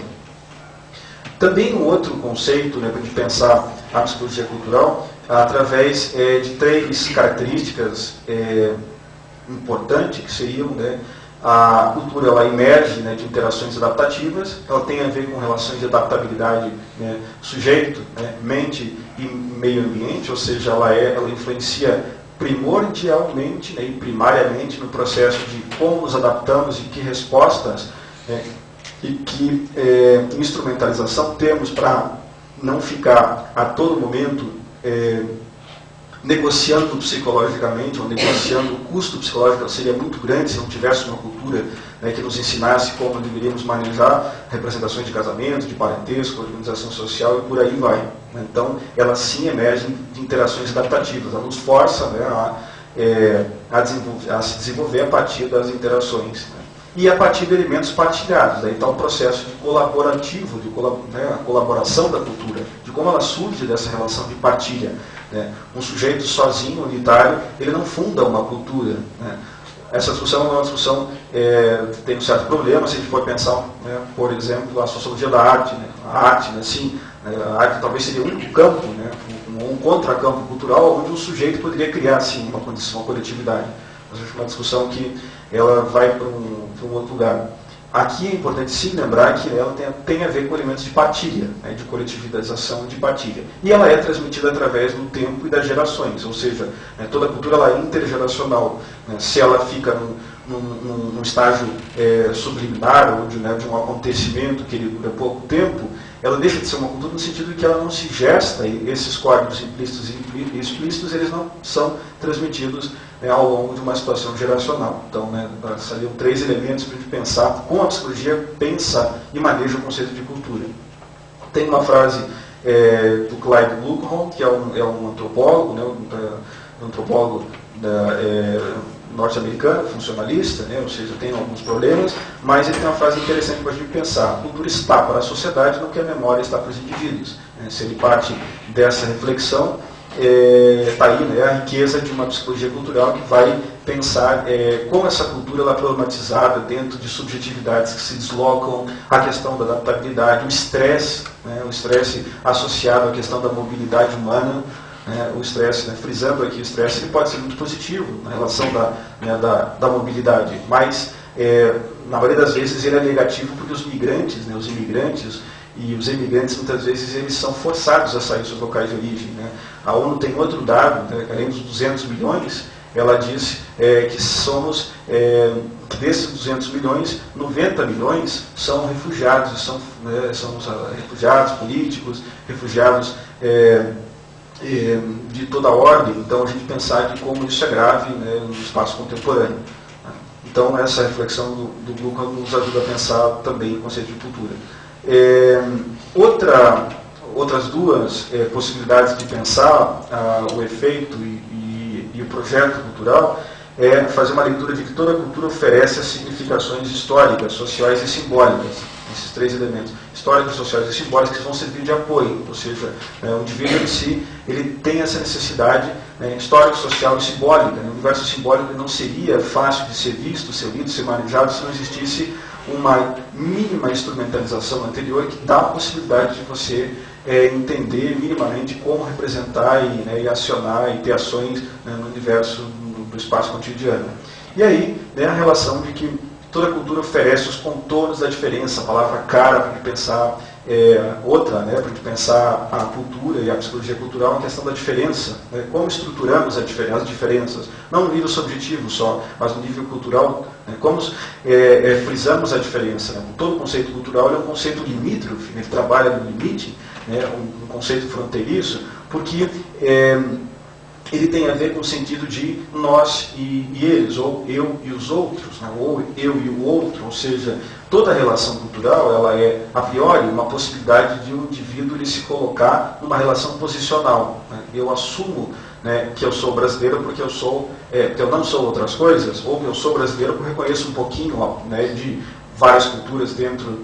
Também um outro conceito, né, para a gente pensar a psicologia cultural, através de três características importantes, que seriam, né, a cultura ela emerge, né, de interações adaptativas, ela tem a ver com relações de adaptabilidade, né, sujeito, né, mente e meio ambiente, ou seja, ela influencia primordialmente, né, e primariamente no processo de como nos adaptamos e que respostas, né, e que instrumentalização temos para não ficar a todo momento negociando psicologicamente, ou negociando o custo psicológico, seria muito grande se não tivesse uma cultura, né, que nos ensinasse como deveríamos manejar representações de casamento, de parentesco, organização social e por aí vai. Então, ela sim emerge de interações adaptativas, ela nos força, né, a se desenvolver a partir das interações. Né? E a partir de elementos partilhados, daí está o processo de colaborativo, a colaboração da cultura, de como ela surge dessa relação de partilha. Né? Um sujeito sozinho, unitário, ele não funda uma cultura. Né? Essa discussão é uma discussão tem um certo problema, se a gente for pensar, né, por exemplo, a sociologia da arte. Né? A arte, né, sim, A arte talvez seria o único campo, né, um contracampo cultural onde o sujeito poderia criar assim, uma condição, uma coletividade. Mas acho uma discussão que ela vai para um outro lugar. Aqui é importante sim lembrar que ela tem a ver com elementos de partilha, né, de coletivização de partilha. E ela é transmitida através do tempo e das gerações, ou seja, né, toda a cultura ela é intergeracional. Né, se ela fica num estágio subliminar, ou de um acontecimento que ele dura pouco tempo, ela deixa de ser uma cultura no sentido de que ela não se gesta, e esses códigos implícitos e explícitos eles não são transmitidos ao longo de uma situação geracional. Então, seriam 3 elementos para a gente pensar, como a psicologia pensa e maneja o conceito de cultura. Tem uma frase do Clyde Luckholm, que é um antropólogo, um antropólogo norte-americano, funcionalista, ou seja, tem alguns problemas, mas ele tem uma frase interessante para a gente pensar. A cultura está para a sociedade, no que a memória está para os indivíduos. Se ele parte dessa reflexão, está aí a riqueza de uma psicologia cultural que vai pensar como essa cultura ela é problematizada dentro de subjetividades que se deslocam, a questão da adaptabilidade, o estresse associado à questão da mobilidade humana. O estresse, frisando aqui o estresse, ele pode ser muito positivo na relação da mobilidade, mas na maioria das vezes ele é negativo porque os imigrantes e os emigrantes muitas vezes eles são forçados a sair dos seus locais de origem. A ONU tem outro dado, além dos 200 milhões, ela diz que somos, desses 200 milhões, 90 milhões são refugiados, são refugiados políticos, refugiados de toda ordem. Então a gente pensar de como isso é grave no espaço contemporâneo. Então essa reflexão do Luca nos ajuda a pensar também o conceito de cultura. Outras duas possibilidades de pensar o efeito e o projeto cultural é fazer uma leitura de que toda cultura oferece as significações históricas, sociais e simbólicas, esses 3 elementos, históricos, sociais e simbólicos, que vão servir de apoio, ou seja, o indivíduo em si ele tem essa necessidade histórica, social e simbólica. O universo simbólico não seria fácil de ser visto, ser lido, ser manejado se não existisse uma mínima instrumentalização anterior que dá a possibilidade de você entender minimamente como representar e acionar e ter ações no universo do espaço cotidiano. E aí, a relação de que toda cultura oferece os contornos da diferença, a palavra cara para a gente pensar outra, para a gente pensar a cultura e a psicologia cultural, a questão da diferença, como estruturamos as diferenças, não no nível subjetivo só, mas no nível cultural, como frisamos a diferença. Todo conceito cultural é um conceito limítrofe, ele trabalha no limite, um conceito fronteiriço, porque ele tem a ver com o sentido de nós e eles, ou eu e os outros, ou eu e o outro, ou seja, toda relação cultural ela é, a priori, uma possibilidade de um indivíduo ele se colocar numa relação posicional. Eu assumo que eu sou brasileiro porque porque eu não sou outras coisas, ou que eu sou brasileiro porque eu reconheço um pouquinho de várias culturas dentro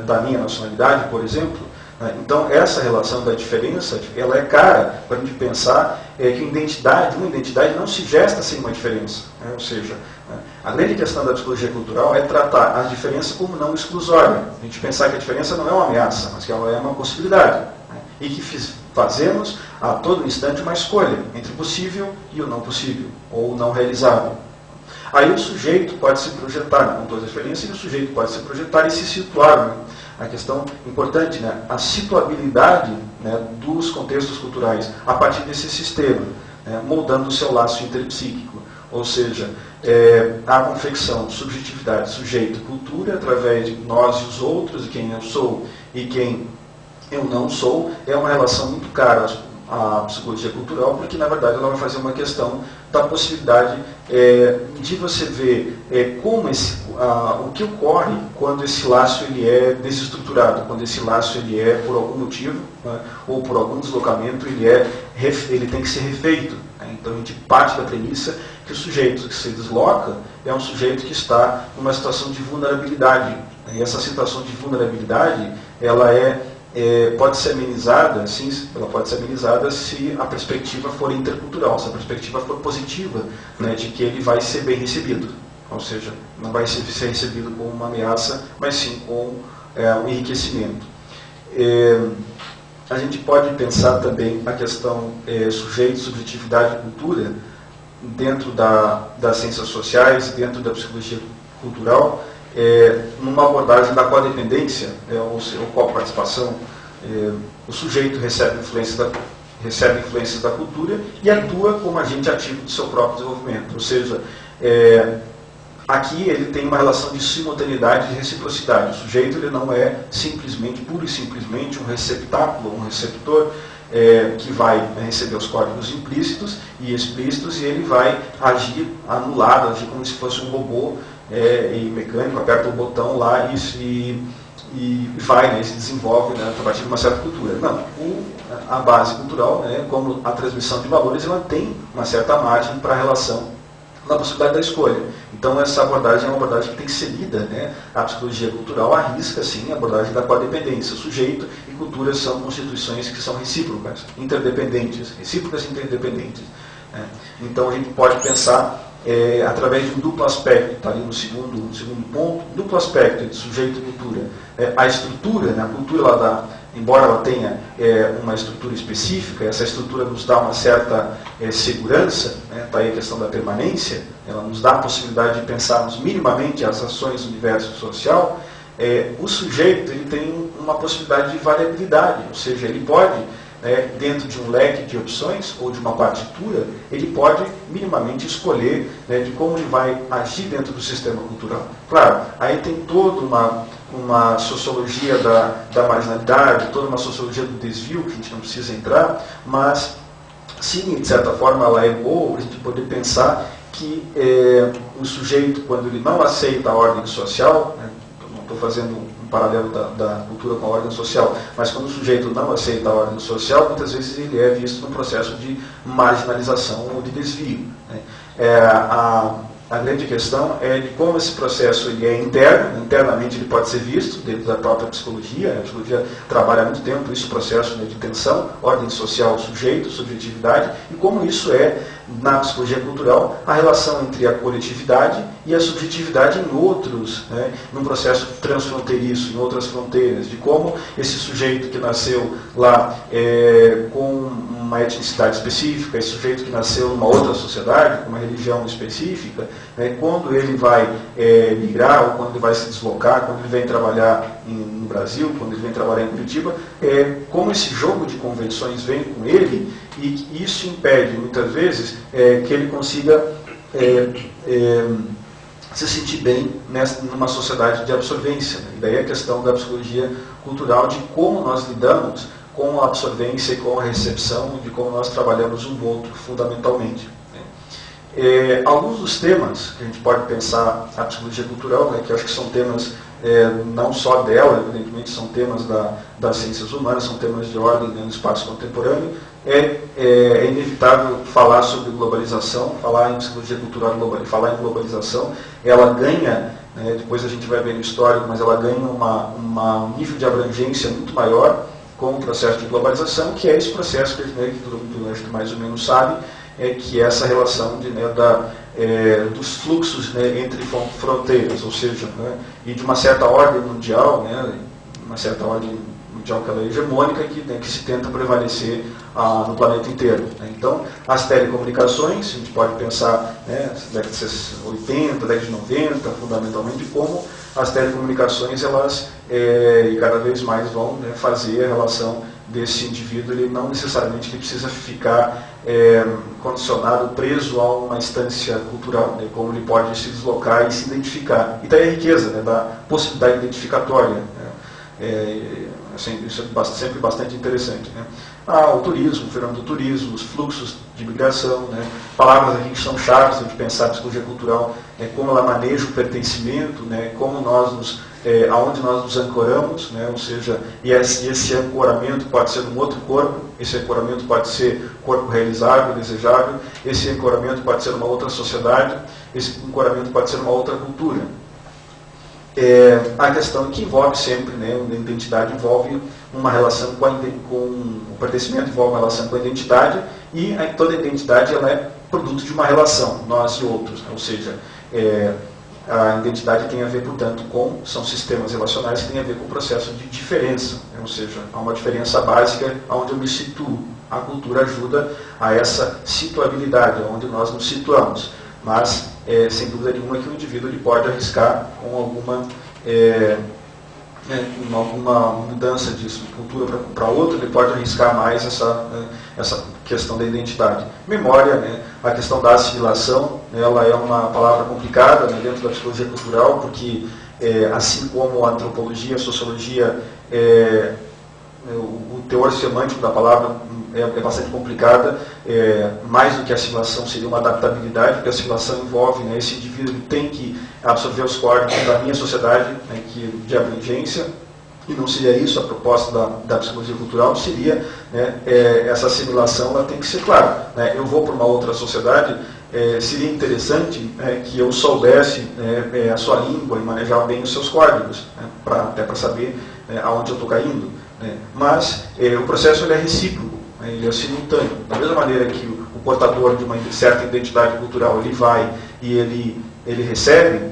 da minha nacionalidade, por exemplo. Então, essa relação da diferença, ela é cara para a gente pensar que uma identidade não se gesta sem uma diferença. Ou seja, a grande questão da psicologia cultural é tratar a diferença como não exclusória. A gente pensar que a diferença não é uma ameaça, mas que ela é uma possibilidade. E que fazemos a todo instante uma escolha entre o possível e o não possível, ou o não realizável. Aí o sujeito pode se projetar com toda a diferença, e o sujeito pode se projetar e se situar. A questão importante, a situabilidade dos contextos culturais a partir desse sistema, moldando o seu laço interpsíquico. Ou seja, a confecção, subjetividade, sujeito, cultura, através de nós e os outros, de quem eu sou e quem eu não sou, é uma relação muito cara à psicologia cultural, porque na verdade ela vai fazer uma questão da possibilidade de você ver como o que ocorre quando esse laço ele é desestruturado, quando esse laço ele é por algum motivo, ou por algum deslocamento ele tem que ser refeito. Então a gente parte da premissa que o sujeito que se desloca é um sujeito que está numa situação de vulnerabilidade. E essa situação de vulnerabilidade ela pode ser amenizada, sim, ela pode ser amenizada se a perspectiva for intercultural, se a perspectiva for positiva, de que ele vai ser bem recebido. Ou seja, não vai ser recebido como uma ameaça, mas sim com um enriquecimento. a gente pode pensar também a questão sujeito, subjetividade e cultura dentro das ciências sociais, dentro da psicologia cultural, numa abordagem da codependência, ou coparticipação. O sujeito recebe influências da cultura e atua como agente ativo do seu próprio desenvolvimento. Ou seja, aqui ele tem uma relação de simultaneidade e reciprocidade. O sujeito ele não é simplesmente, pura e simplesmente, um receptáculo, um receptor que vai receber os códigos implícitos e explícitos, e ele vai agir anulado, agir como se fosse um robô e mecânico, aperta o botão lá e vai, né, se desenvolve, né, a partir de uma certa cultura. Não, a base cultural, né, como a transmissão de valores, ela tem uma certa margem para a relação na possibilidade da escolha. Então essa abordagem é uma abordagem que tem que ser lida, né? A psicologia cultural arrisca, sim, a abordagem da codependência. Sujeito e cultura são constituições que são recíprocas, interdependentes, recíprocas e interdependentes, né? Então a gente pode pensar através de um duplo aspecto, está ali no segundo ponto, duplo aspecto de sujeito e cultura. A estrutura, né, a cultura ela embora ela tenha uma estrutura específica, essa estrutura nos dá uma certa segurança, né, está aí a questão da permanência, ela nos dá a possibilidade de pensarmos minimamente as ações do universo social. O sujeito ele tem uma possibilidade de variabilidade, ou seja, ele pode, dentro de um leque de opções ou de uma partitura, ele pode minimamente escolher, né, de como ele vai agir dentro do sistema cultural. Claro, aí tem toda uma sociologia da marginalidade, toda uma sociologia do desvio, que a gente não precisa entrar, mas sim, de certa forma, ela é boa para a gente poder pensar que o sujeito, quando ele não aceita a ordem social, né, não estou fazendo um paralelo da cultura com a ordem social, mas quando o sujeito não aceita a ordem social, muitas vezes ele é visto num processo de marginalização ou de desvio, né. A grande questão é de como esse processo ele é interno, internamente ele pode ser visto dentro da própria psicologia. A psicologia trabalha há muito tempo esse processo, né, de tensão, ordem social, sujeito, subjetividade, e como isso na psicologia cultural, a relação entre a coletividade e a subjetividade em outros, né, num processo transfronteiriço, em outras fronteiras, de como esse sujeito que nasceu lá com uma etnicidade específica, esse sujeito que nasceu numa outra sociedade, com uma religião específica, né, quando ele vai migrar, ou quando ele vai se deslocar, quando ele vem trabalhar no Brasil, quando ele vem trabalhar em Curitiba, como esse jogo de convenções vem com ele, e isso impede, muitas vezes, que ele consiga se sentir bem numa sociedade de absorvência, né? E daí a questão da psicologia cultural, de como nós lidamos com a absorvência e com a recepção, de como nós trabalhamos um outro fundamentalmente, né? Alguns dos temas que a gente pode pensar a psicologia cultural, né, que eu acho que são temas não só dela, evidentemente são temas das ciências humanas, são temas de ordem, né, no espaço contemporâneo. É inevitável falar sobre globalização, falar em psicologia cultural, falar em globalização. Ela ganha, né, depois a gente vai ver no histórico, mas ela ganha um nível de abrangência muito maior com o processo de globalização, que é esse processo que todo mundo acho que mais ou menos sabe, que é essa relação dos fluxos, né, entre fronteiras, ou seja, né, e de uma certa ordem mundial, né, uma certa ordem mundial que ela é hegemônica, que se tenta prevalecer no planeta inteiro, né. Então, as telecomunicações, a gente pode pensar, né, década de 80, década de 90, fundamentalmente, como as telecomunicações, elas e cada vez mais vão, né, fazer a relação desse indivíduo, ele não necessariamente ele precisa ficar condicionado, preso a uma instância cultural, né, como ele pode se deslocar e se identificar. E daí a riqueza, né, da possibilidade identificatória, né. Isso é sempre bastante interessante, né. O turismo, o fenômeno do turismo, os fluxos de migração, né, palavras aqui que são chaves de pensar a psicologia cultural, como ela maneja o pertencimento, né, como aonde nós nos ancoramos, né, ou seja, esse ancoramento pode ser num outro corpo, esse ancoramento pode ser corpo realizável, desejável, esse ancoramento pode ser uma outra sociedade, esse ancoramento pode ser uma outra cultura. A questão que envolve sempre, né, a identidade envolve uma relação com o pertencimento envolve uma relação com a identidade, e toda a identidade ela é produto de uma relação, nós e outros, né, ou seja, a identidade tem a ver, portanto, são sistemas relacionais que têm a ver com o processo de diferença, né? Ou seja, há uma diferença básica onde eu me situo. A cultura ajuda a essa situabilidade, onde nós nos situamos. Mas, sem dúvida nenhuma, que o indivíduo ele pode arriscar com alguma mudança de cultura para outra, ele pode arriscar mais essa questão da identidade. Memória, né, a questão da assimilação, né, ela é uma palavra complicada, né, dentro da psicologia cultural, porque assim como a antropologia, a sociologia, o teor semântico da palavra é bastante complicada, mais do que a assimilação seria uma adaptabilidade, porque a assimilação envolve, né, esse indivíduo ele tem que absorver os códigos da minha sociedade, né, de abrangência, e não seria isso a proposta da psicologia cultural, seria, né, essa assimilação ela tem que ser clara. Né, eu vou para uma outra sociedade, seria interessante que eu soubesse a sua língua e manejar bem os seus códigos, né, até para saber aonde eu estou caindo. Né, mas o processo ele é recíproco. Ele é simultâneo. Da mesma maneira que o portador de uma certa identidade cultural ele vai e ele recebe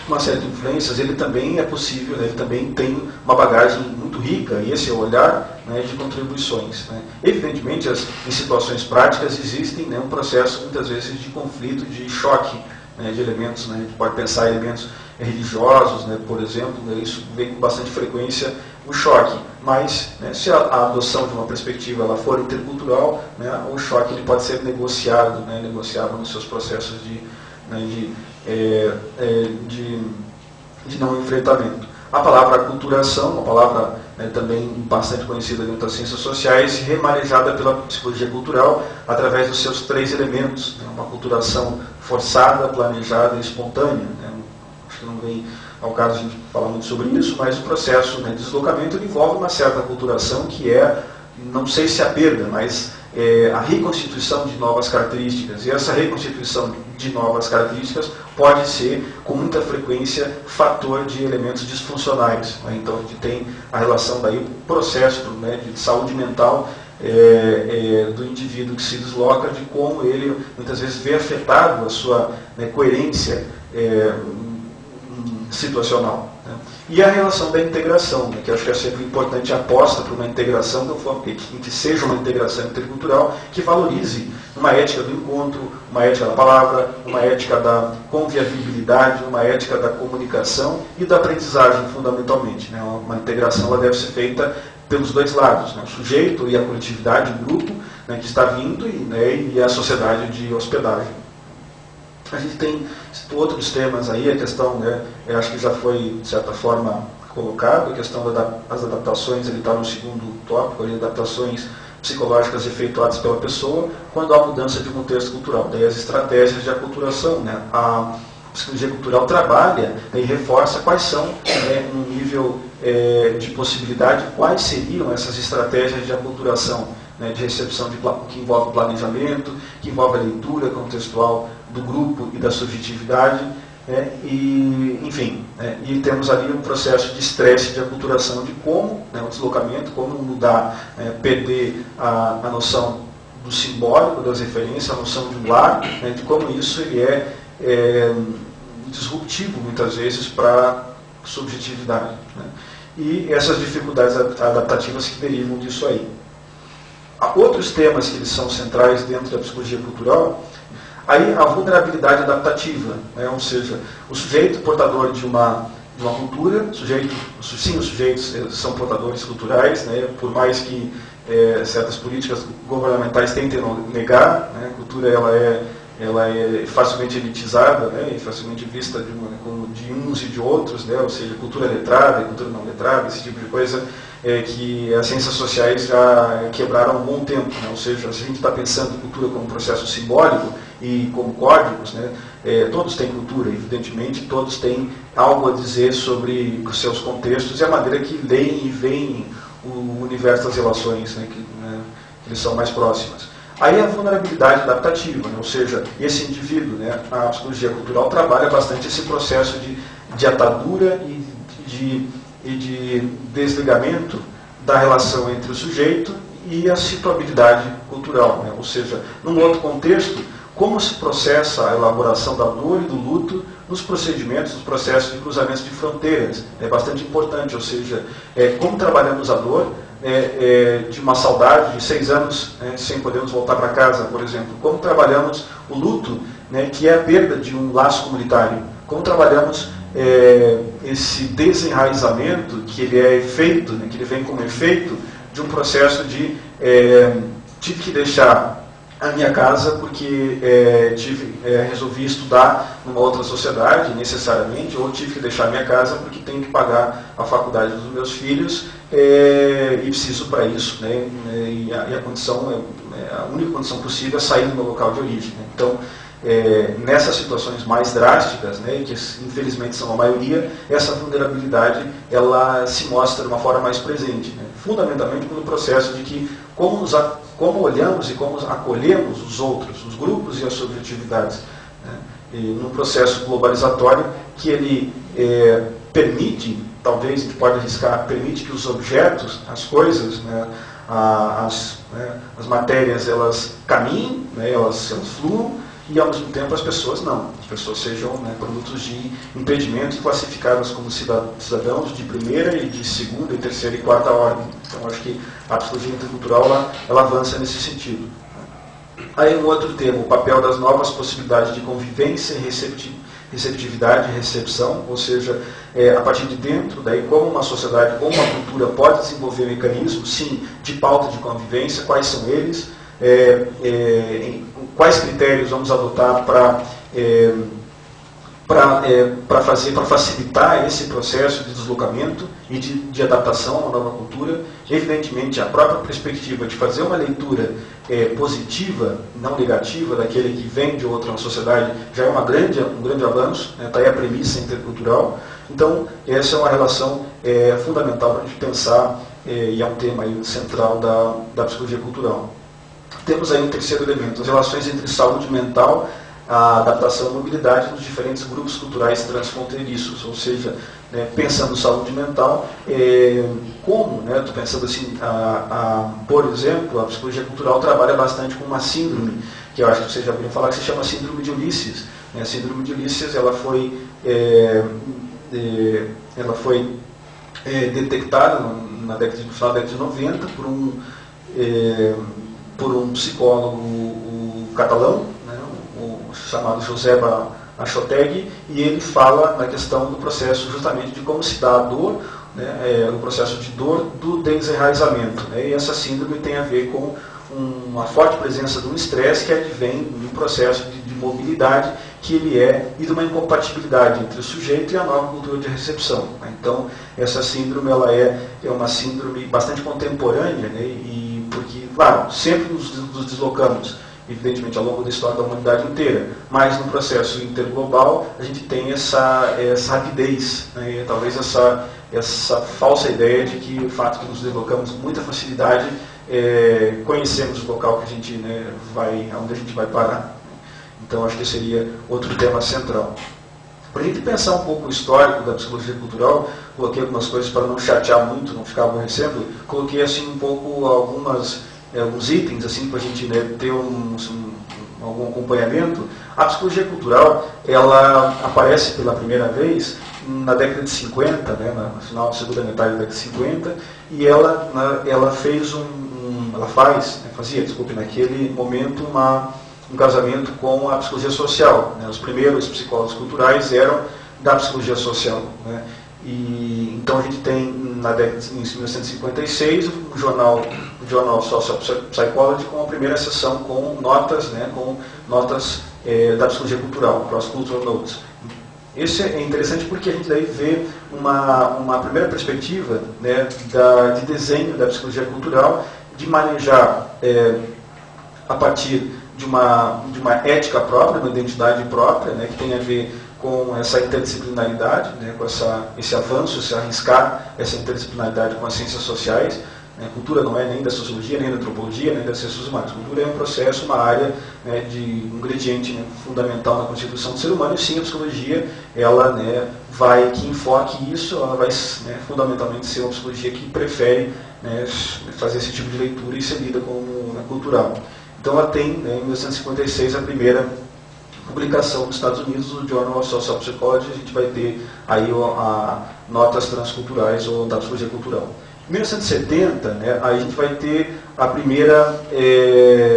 uma série de influências, ele também é possível, né, ele também tem uma bagagem muito rica, e esse é o olhar, né, de contribuições. Né. Evidentemente, em situações práticas existem, né, um processo muitas vezes de conflito, de choque, né, de elementos, né, a gente pode pensar em elementos religiosos, né, por exemplo, né, isso vem com bastante frequência o choque, mas, né, se a adoção de uma perspectiva ela for intercultural, né, o choque ele pode ser negociado, né, negociável nos seus processos de não enfrentamento. A palavra aculturação, uma palavra, né, também bastante conhecida dentro das ciências sociais, remanejada pela psicologia cultural através dos seus 3 elementos, né, uma aculturação forçada, planejada e espontânea. Né, acho que não vem ao caso a gente falar muito sobre isso, mas o processo, né, de deslocamento envolve uma certa aculturação que não sei se a perda, mas a reconstituição de novas características. E essa reconstituição de novas características pode ser, com muita frequência, fator de elementos disfuncionais. Né? Então, a gente tem a relação daí, o processo, né, de saúde mental do indivíduo que se desloca, de como ele, muitas vezes, vê afetado a sua, né, coerência situacional. Né? E a relação da integração, né, que eu acho que é sempre importante a aposta para uma integração que seja uma integração intercultural, que valorize uma ética do encontro, uma ética da palavra, uma ética da convivialidade, uma ética da comunicação e da aprendizagem, fundamentalmente. Né? Uma integração ela deve ser feita pelos 2 lados, né? O sujeito e a coletividade, o grupo, né, que está vindo, e a sociedade de hospedagem. A gente tem outros temas aí, a questão, né, eu acho que já foi, de certa forma, colocado, a questão das adaptações, ele está no segundo tópico, ali, adaptações psicológicas efetuadas pela pessoa quando há mudança de contexto cultural. Daí as estratégias de aculturação, né, a psicologia cultural trabalha, né, e reforça quais são, né, no nível de possibilidade, quais seriam essas estratégias de aculturação, né, de recepção que envolve planejamento, que envolve a leitura contextual do grupo e da subjetividade, e, enfim, e temos ali um processo de estresse de aculturação de como, né, o deslocamento, como mudar, perder a noção do simbólico, das referências, a noção de um lar, né, de como isso ele é disruptivo, muitas vezes, para a subjetividade. Né, e essas dificuldades adaptativas que derivam disso aí. Há outros temas que eles são centrais dentro da psicologia cultural. Aí a vulnerabilidade adaptativa, né? Ou seja, o sujeito portador de uma cultura, os sujeitos são portadores culturais, né? Por mais que certas políticas governamentais tentem negar, né? A cultura ela é facilmente elitizada, né? E facilmente vista como de uns e de outros, né? Ou seja, cultura letrada e cultura não letrada, esse tipo de coisa que as ciências sociais já quebraram há um bom tempo. Né? Ou seja, se a gente está pensando cultura como um processo simbólico e como códigos, né? Todos têm cultura, evidentemente, todos têm algo a dizer sobre os seus contextos e a maneira que leem e veem o universo das relações, né? Que eles são mais próximas. Aí a vulnerabilidade adaptativa, né? Ou seja, esse indivíduo, né? A psicologia cultural trabalha bastante esse processo de atadura e de desligamento da relação entre o sujeito e a situabilidade cultural. Né? Ou seja, num outro contexto, como se processa a elaboração da dor e do luto nos procedimentos, nos processos de cruzamentos de fronteiras. É bastante importante, ou seja, como trabalhamos a dor de uma saudade de 6 anos sem podermos voltar para casa, por exemplo. Como trabalhamos o luto, né, que é a perda de um laço comunitário. Como trabalhamos esse desenraizamento, que ele é efeito, né, que ele vem como efeito de um processo de tive que deixar a minha casa porque resolvi estudar numa outra sociedade, necessariamente, ou tive que deixar a minha casa porque tenho que pagar a faculdade dos meus filhos e preciso para isso, né, e a condição, a única condição possível é sair do meu local de origem. Né. Então, nessas situações mais drásticas, né, que infelizmente são a maioria, essa vulnerabilidade ela se mostra de uma forma mais presente, né, fundamentalmente pelo processo de que como olhamos e como acolhemos os outros, os grupos e as subjetividades, né, e num processo globalizatório que ele permite, talvez a gente pode arriscar, permite que os objetos, as coisas, né, as matérias, elas caminhem, né, elas fluam, e ao mesmo tempo as pessoas não. As pessoas sejam, né, produtos de impedimento classificadas como cidadãos de primeira e de segunda, e terceira e quarta ordem. Então acho que a psicologia intercultural ela avança nesse sentido. Aí um outro tema, o papel das novas possibilidades de convivência, receptividade e recepção, ou seja, a partir de dentro, daí como uma sociedade, como uma cultura pode desenvolver mecanismos, sim, de pauta de convivência, quais são eles, quais critérios vamos adotar para facilitar esse processo de deslocamento e de adaptação a uma nova cultura. Evidentemente, a própria perspectiva de fazer uma leitura positiva, não negativa, daquele que vem de outra sociedade, já é um grande avanço, está aí a premissa intercultural. Então, essa é uma relação fundamental para a gente pensar, e é um tema aí central da psicologia cultural. Temos aí um terceiro elemento, as relações entre saúde mental, a adaptação e mobilidade nos diferentes grupos culturais transfronteiriços, ou seja, né, pensando saúde mental, como, né, estou pensando assim, por exemplo, a psicologia cultural trabalha bastante com uma síndrome, que eu acho que vocês já ouviram falar, que se chama síndrome de Ulisses. A síndrome de Ulisses, ela foi detectada no final da década de 90 por um psicólogo catalão, né, chamado José Achotegui, e ele fala na questão do processo justamente de como se dá a dor, né, o processo de dor do desenraizamento. Né, e essa síndrome tem a ver com uma forte presença de um estresse que advém de um processo de mobilidade que ele e de uma incompatibilidade entre o sujeito e a nova cultura de recepção. Né. Então, essa síndrome ela é uma síndrome bastante contemporânea, né, porque, claro, sempre nos deslocamos, evidentemente, ao longo da história da humanidade inteira, mas no processo interglobal a gente tem essa rapidez, né, e talvez essa falsa ideia de que o fato de nos deslocamos com muita facilidade, conhecemos o local que a gente, né, onde a gente vai parar. Então acho que seria outro tema central. Para a gente pensar um pouco o histórico da psicologia cultural, coloquei algumas coisas para não chatear muito, não ficar aborrecendo, coloquei assim um pouco alguns itens assim para a gente, né, ter algum acompanhamento. A psicologia cultural ela aparece pela primeira vez na década de 50, né, no final da segunda metade da década de 50, e ela fazia naquele momento um casamento com a psicologia social. Né? Os primeiros psicólogos culturais eram da psicologia social. Né? E então a gente tem, na década de 1956, o jornal Social Psychology com a primeira sessão com notas, né, da psicologia cultural, Cross Cultural Notes. Isso é interessante porque a gente daí vê uma primeira perspectiva, né, de desenho da psicologia cultural, de manejar a partir de uma ética própria, uma identidade própria, né, que tem a ver com essa interdisciplinaridade, né, com esse avanço, esse arriscar essa interdisciplinaridade com as ciências sociais. Né, cultura não é nem da sociologia, nem da antropologia, nem das ciências humanas. Cultura é um processo, uma área, né, de um ingrediente, né, fundamental na constituição do ser humano, e sim a psicologia, ela, né, que enfoque isso, ela vai, né, fundamentalmente ser uma psicologia que prefere, né, fazer esse tipo de leitura e ser lida como, né, cultural. Então ela tem, né, em 1956 a primeira publicação nos Estados Unidos, no Journal of Social Psychology, a gente vai ter aí notas transculturais ou da psicologia cultural. Em 1970, né, aí a gente vai ter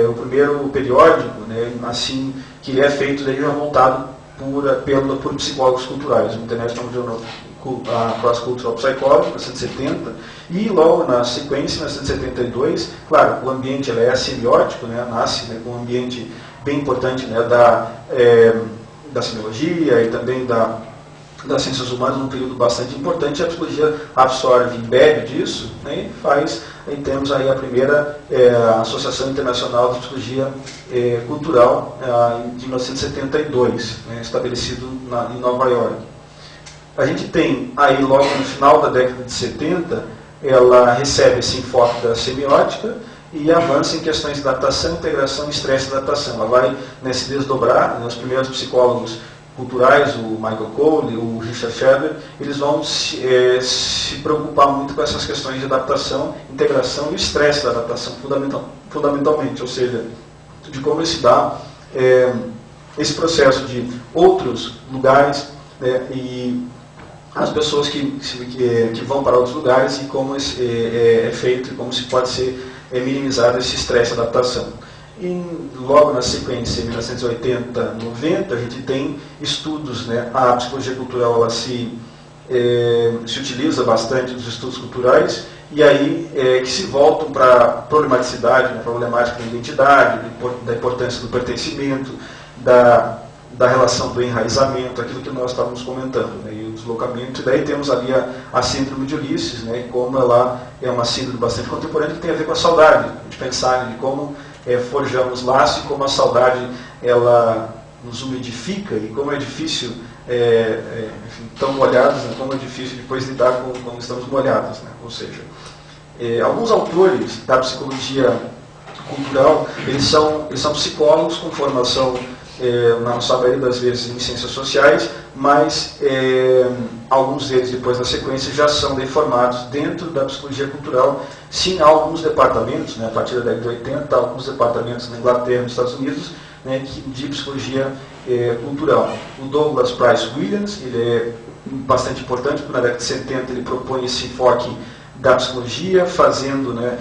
o primeiro periódico, né, assim, que ele é feito daí já montado por psicólogos culturais, o International Journal Cross Cultural Psychology, 1970, e logo na sequência, em 1972, claro, o ambiente é semiótico, né, nasce, né, com um ambiente bem importante, né, da semiologia e também das ciências humanas, num período bastante importante. A psicologia absorve e bebe disso, né, e faz, e temos aí a primeira Associação Internacional de Psicologia Cultural, de 1972, né, estabelecido em Nova York. A gente tem aí, logo no final da década de 70, ela recebe esse enfoque da semiótica e avança em questões de adaptação, integração, estresse e adaptação. Ela vai, né, se desdobrar, né, os primeiros psicólogos culturais, o Michael Cole, o Richard Shepard, eles vão se preocupar muito com essas questões de adaptação, integração e estresse da adaptação, fundamentalmente, ou seja, de como se dá esse processo de outros lugares, né, e as pessoas que vão para outros lugares e como é feito e como se pode ser minimizado esse estresse de adaptação. Logo na sequência, em 1980, 90, a gente tem estudos, né, a psicologia cultural ela se utiliza bastante dos estudos culturais, e aí que se voltam para a problematicidade, né, problemática da identidade, da importância do pertencimento, da relação do enraizamento, aquilo que nós estávamos comentando, né, e o deslocamento. E daí temos ali a síndrome de Ulisses, né, como ela é uma síndrome bastante contemporânea que tem a ver com a saudade, de pensar de como forjamos laços e como a saudade ela nos umidifica e como é difícil, enfim, tão molhados, né, como é difícil depois lidar com quando estamos molhados, né, ou seja, alguns autores da psicologia cultural, eles são psicólogos com formação, na sua maioria das vezes, em ciências sociais, mas alguns deles, depois da sequência, já são formados dentro da psicologia cultural. Sim, há alguns departamentos, né, a partir da década de 80, há alguns departamentos na Inglaterra e nos Estados Unidos, né, de psicologia cultural. O Douglas Price Williams, ele é bastante importante, porque na década de 70 ele propõe esse enfoque da psicologia, fazendo, né,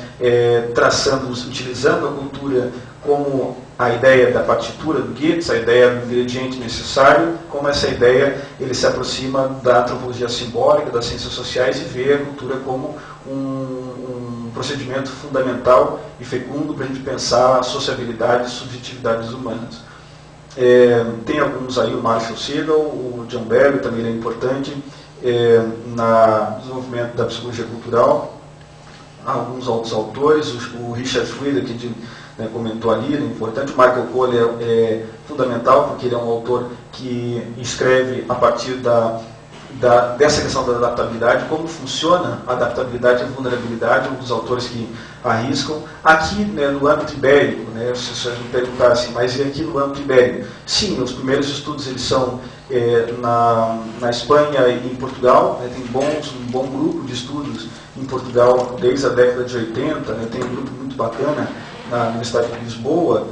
utilizando a cultura como a ideia da partitura do Goethe, a ideia do ingrediente necessário, como essa ideia ele se aproxima da antropologia simbólica, das ciências sociais, e vê a cultura como um procedimento fundamental e fecundo para a gente pensar a sociabilidade e subjetividades humanas. Tem alguns aí, o Marshall Segal, o John Berry também é importante no desenvolvimento da psicologia cultural. Há alguns outros autores, o Richard Frieder, que comentou ali, é importante. O Michael Cole é fundamental, porque ele é um autor que escreve a partir dessa questão da adaptabilidade, como funciona a adaptabilidade e a vulnerabilidade, um dos autores que arriscam. Aqui, né, no âmbito ibérico, né, se vocês me perguntassem, mas e aqui no âmbito ibérico? Sim, os primeiros estudos eles são na Espanha e em Portugal, né, tem um bom grupo de estudos em Portugal desde a década de 80, né, tem um grupo muito bacana na Universidade de Lisboa,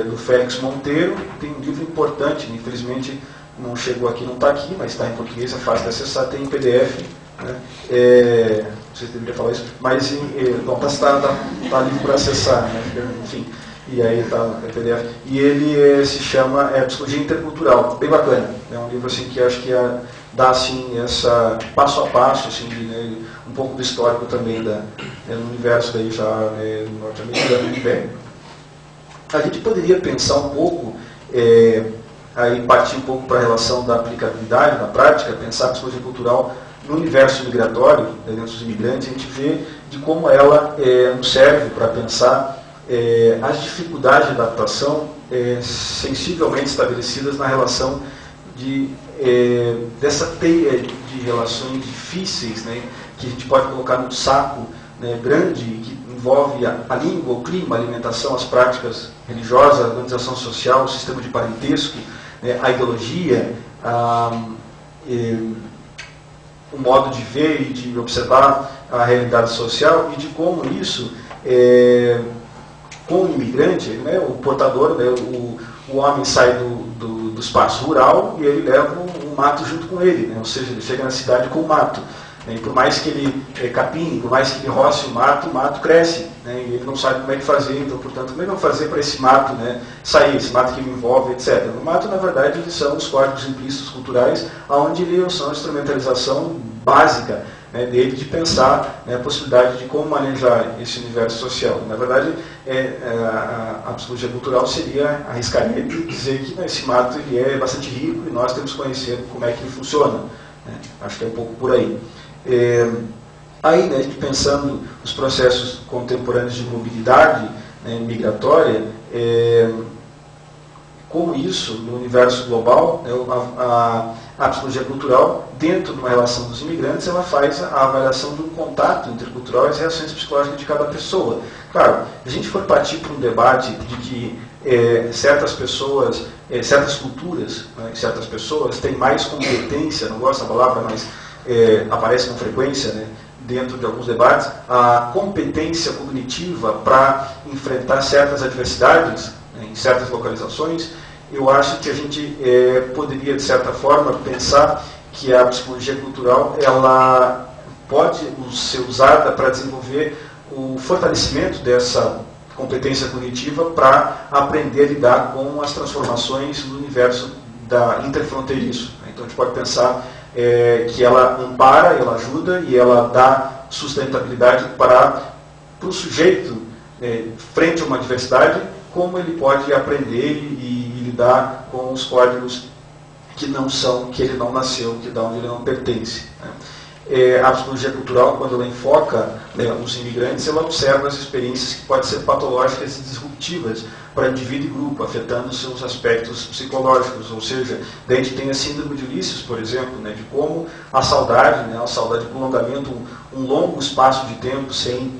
do Félix Monteiro. Tem um livro importante, infelizmente não chegou aqui, não está aqui, mas está em português, é fácil de acessar, tem em PDF, né? Não sei se deveria falar isso, mas está livre para acessar, né? Enfim, e aí está em PDF. E ele se chama Psicologia Intercultural, bem bacana. É um livro assim, que acho que dá assim, essa passo a passo, assim, né, um pouco do histórico também no universo daí já norte-americano e ibérico. A gente poderia pensar um pouco, aí partir um pouco para a relação da aplicabilidade na prática, pensar a psicologia cultural no universo migratório, dentro dos imigrantes. A gente vê de como ela nos serve para pensar as dificuldades de adaptação sensivelmente estabelecidas na relação dessa teia de relações difíceis, né, que a gente pode colocar num saco, né, grande, que envolve a língua, o clima, a alimentação, as práticas religiosas, a organização social, o sistema de parentesco, né, a ideologia, o modo de ver e de observar a realidade social, e de como isso, com o imigrante, né, o portador, né, o homem sai do do espaço rural e ele leva o mato junto com ele, né? Ou seja, ele chega na cidade com o mato. E por mais que ele capine, por mais que ele roce o mato cresce, né? E ele não sabe como é que fazer, então, portanto, como é que eu vou fazer para esse mato, né, sair, esse mato que me envolve, etc. O mato, na verdade, eles são os códigos implícitos culturais, onde eles são a instrumentalização básica, né, dele de pensar, né, a possibilidade de como manejar esse universo social. Na verdade, a psicologia cultural seria, arriscaria dizer que, né, esse mato ele é bastante rico e nós temos que conhecer como é que ele funciona, né? Acho que é um pouco por aí. Aí, né, pensando nos processos contemporâneos de mobilidade, né, migratória, como isso, no universo global, né, a psicologia cultural, dentro de uma relação dos imigrantes, ela faz a avaliação do contato intercultural e as reações psicológicas de cada pessoa. Claro, se a gente for partir para um debate de que certas pessoas, certas culturas, né, certas pessoas têm mais competência, não gosto da palavra, mas aparece com frequência, né, dentro de alguns debates, a competência cognitiva para enfrentar certas adversidades, né, em certas localizações. Eu acho que a gente poderia, de certa forma, pensar que a psicologia cultural ela pode ser usada para desenvolver o fortalecimento dessa competência cognitiva para aprender a lidar com as transformações no universo interfronteiriço. Então a gente pode pensar que ela ampara, ela ajuda e ela dá sustentabilidade para o sujeito, frente a uma adversidade, como ele pode aprender e lidar com os códigos que não são, que ele não nasceu, que da onde ele não pertence, né? A psicologia cultural, quando ela enfoca, né, os imigrantes, ela observa as experiências que podem ser patológicas e disruptivas para indivíduo e grupo, afetando os seus aspectos psicológicos. Ou seja, daí a gente tem a síndrome de Ulisses, por exemplo, né, de como a saudade, o prolongamento, um longo espaço de tempo sem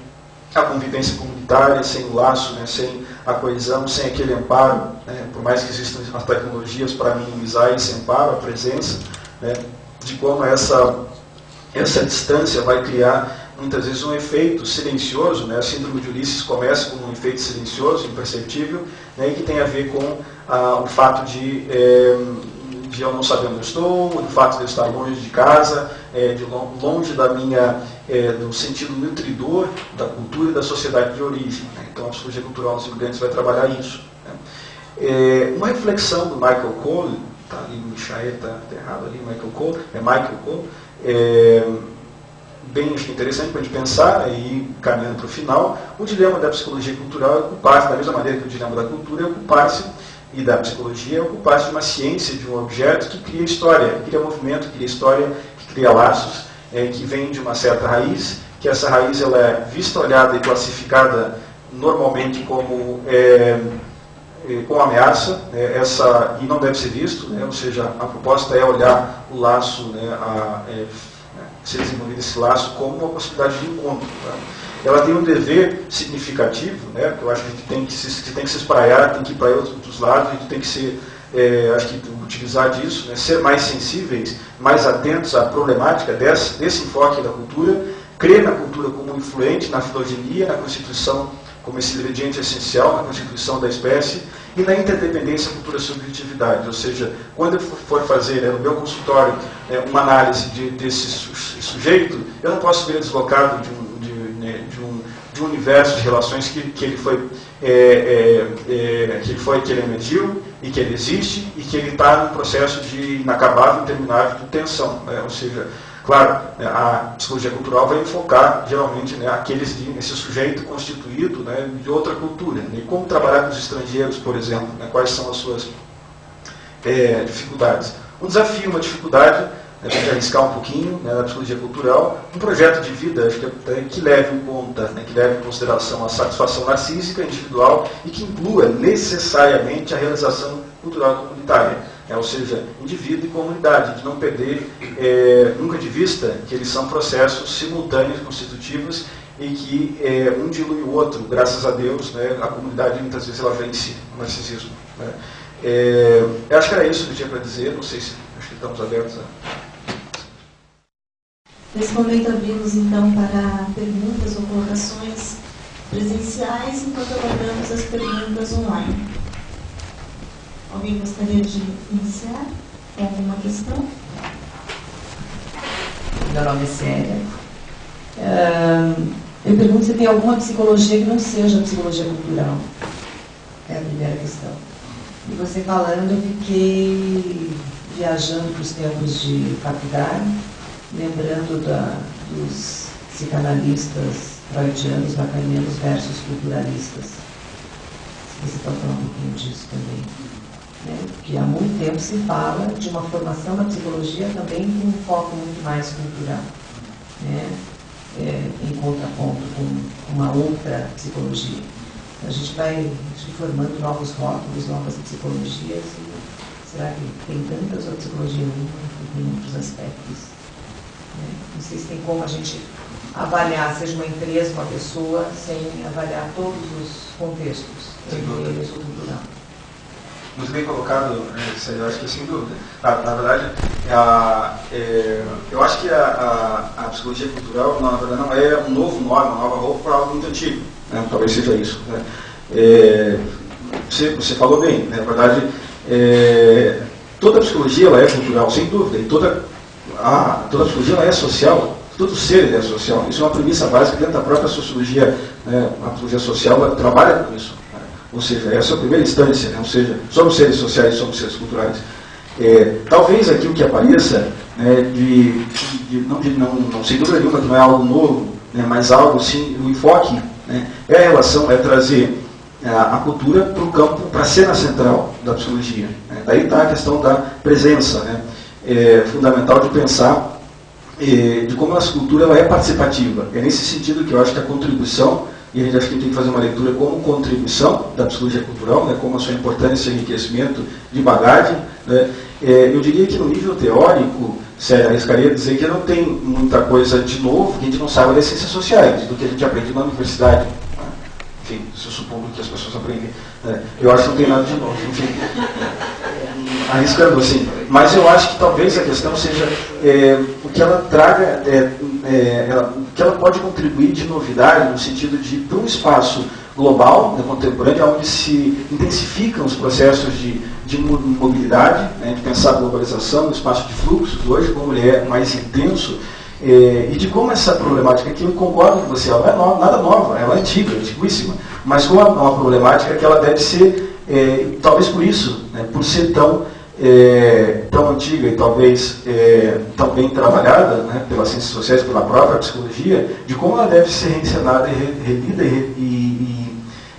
a convivência comunitária, sem o laço, né, sem a coesão, sem aquele amparo, né, por mais que existam as tecnologias para minimizar esse amparo, a presença, né, de como essa distância vai criar, muitas vezes, um efeito silencioso, né? A síndrome de Ulisses começa com um efeito silencioso, imperceptível, né? E que tem a ver com o fato de eu não saber onde eu estou, do fato de eu estar longe de casa, longe do sentido nutridor da cultura e da sociedade de origem, né? Então a psicologia cultural dos imigrantes vai trabalhar isso, né? Uma reflexão do Michael Cole, tá ali no Michael, está errado ali, Michael Cole, bem interessante para a gente pensar, e caminhando para o final, o dilema da psicologia cultural é ocupar-se, da mesma maneira que o dilema da cultura é ocupar-se, e da psicologia é ocupar-se de uma ciência, de um objeto que cria história, cria movimento, cria história, que cria laços, que vem de uma certa raiz, que essa raiz ela é vista, olhada e classificada normalmente como com ameaça, e não deve ser visto, né? Ou seja, a proposta é olhar o laço, né, ser desenvolvido esse laço como uma possibilidade de encontro, tá? Ela tem um dever significativo, né, que eu acho que a gente tem que se espraiar, tem que ir para outros lados, a gente tem que ser, acho que utilizar disso, né, ser mais sensíveis, mais atentos à problemática desse enfoque da cultura, crer na cultura como influente, na filogenia, na constituição como esse ingrediente essencial na constituição da espécie, e na interdependência cultura-subjetividade. Ou seja, quando eu for fazer no meu consultório uma análise desse sujeito, eu não posso ver deslocado de um universo de relações que ele emergiu, e que ele existe, e que ele está num processo de inacabável, interminável de tensão, né? Ou seja, claro, a psicologia cultural vai enfocar, geralmente, né, esse sujeito constituído, né, de outra cultura. Né? E como trabalhar com os estrangeiros, por exemplo, né, quais são as suas dificuldades. Um desafio, uma dificuldade, para a gente arriscar um pouquinho, né, na psicologia cultural, um projeto de vida que leve em conta, né, que leve em consideração a satisfação narcísica, individual, e que inclua necessariamente a realização cultural comunitária. Ou seja, indivíduo e comunidade, de não perder nunca de vista que eles são processos simultâneos, constitutivos, e que um dilui o outro, graças a Deus, né, a comunidade muitas vezes ela vence o narcisismo. Né. Eu acho que era isso que eu tinha para dizer, não sei se acho que estamos abertos a... Nesse momento abrimos então para perguntas ou colocações presenciais, enquanto aguardamos as perguntas online. Alguém gostaria de iniciar com alguma questão? Meu nome é Célia. Eu pergunto se tem alguma psicologia que não seja psicologia cultural. É a primeira questão. E você falando, eu fiquei viajando para os tempos de faculdade, lembrando dos psicanalistas freudianos, lacanianos versus culturalistas. Se você pode falar um pouquinho disso também. Né? Porque há muito tempo se fala de uma formação da psicologia também com um foco muito mais cultural. Né? Em contraponto com uma outra psicologia. A gente vai formando novos rótulos, novas psicologias. E será que tem tantas outras psicologias em outros aspectos? Né? Não sei se tem como a gente avaliar, seja uma empresa, uma pessoa, sem avaliar todos os contextos, entre eles o cultural. Muito bem colocado, eu acho que sem dúvida. Na verdade, eu acho que a psicologia cultural, na verdade, não é um novo nome, uma nova roupa para algo muito antigo. Né? Talvez seja isso. Né? Você falou bem, né? Na verdade, toda a psicologia ela é cultural, sem dúvida, e toda a psicologia ela é social, todo ser é social. Isso é uma premissa básica dentro da própria sociologia, né? A psicologia social ela trabalha com isso. Ou seja, essa é a primeira instância, né? Ou seja, somos seres sociais e somos seres culturais. Talvez aquilo que apareça, né, não sem dúvida nenhuma que não é algo novo, né, mas algo sim, o enfoque, né, é a relação, é trazer a cultura para o campo, para a cena central da psicologia. Né? Daí está a questão da presença, né? É fundamental de pensar de como a cultura ela é participativa. É nesse sentido que eu acho que a contribuição, e a gente acha que tem que fazer uma leitura como contribuição da psicologia cultural, né, como a sua importância e enriquecimento de bagagem. Né. Eu diria que no nível teórico, sério, arriscaria dizer que não tem muita coisa de novo que a gente não sabe das ciências sociais, do que a gente aprende na universidade. Né. Enfim, se eu supondo que as pessoas aprendem. Né. Eu acho que não tem nada de novo. Enfim, arriscando assim. Mas eu acho que talvez a questão seja o que ela traga, o que ela pode contribuir de novidade no sentido de ir para um espaço global, né, contemporâneo, onde se intensificam os processos de mobilidade, né, de pensar a globalização, o espaço de fluxos hoje, como ele é mais intenso, e de como essa problemática, que eu concordo com você, ela não é nada nova, ela é antiga, antiguíssima, mas como é uma problemática que ela deve ser, talvez por isso, né, por ser tão antiga e talvez tão bem trabalhada, né, pelas ciências sociais, pela própria psicologia, de como ela deve ser reencenada e relida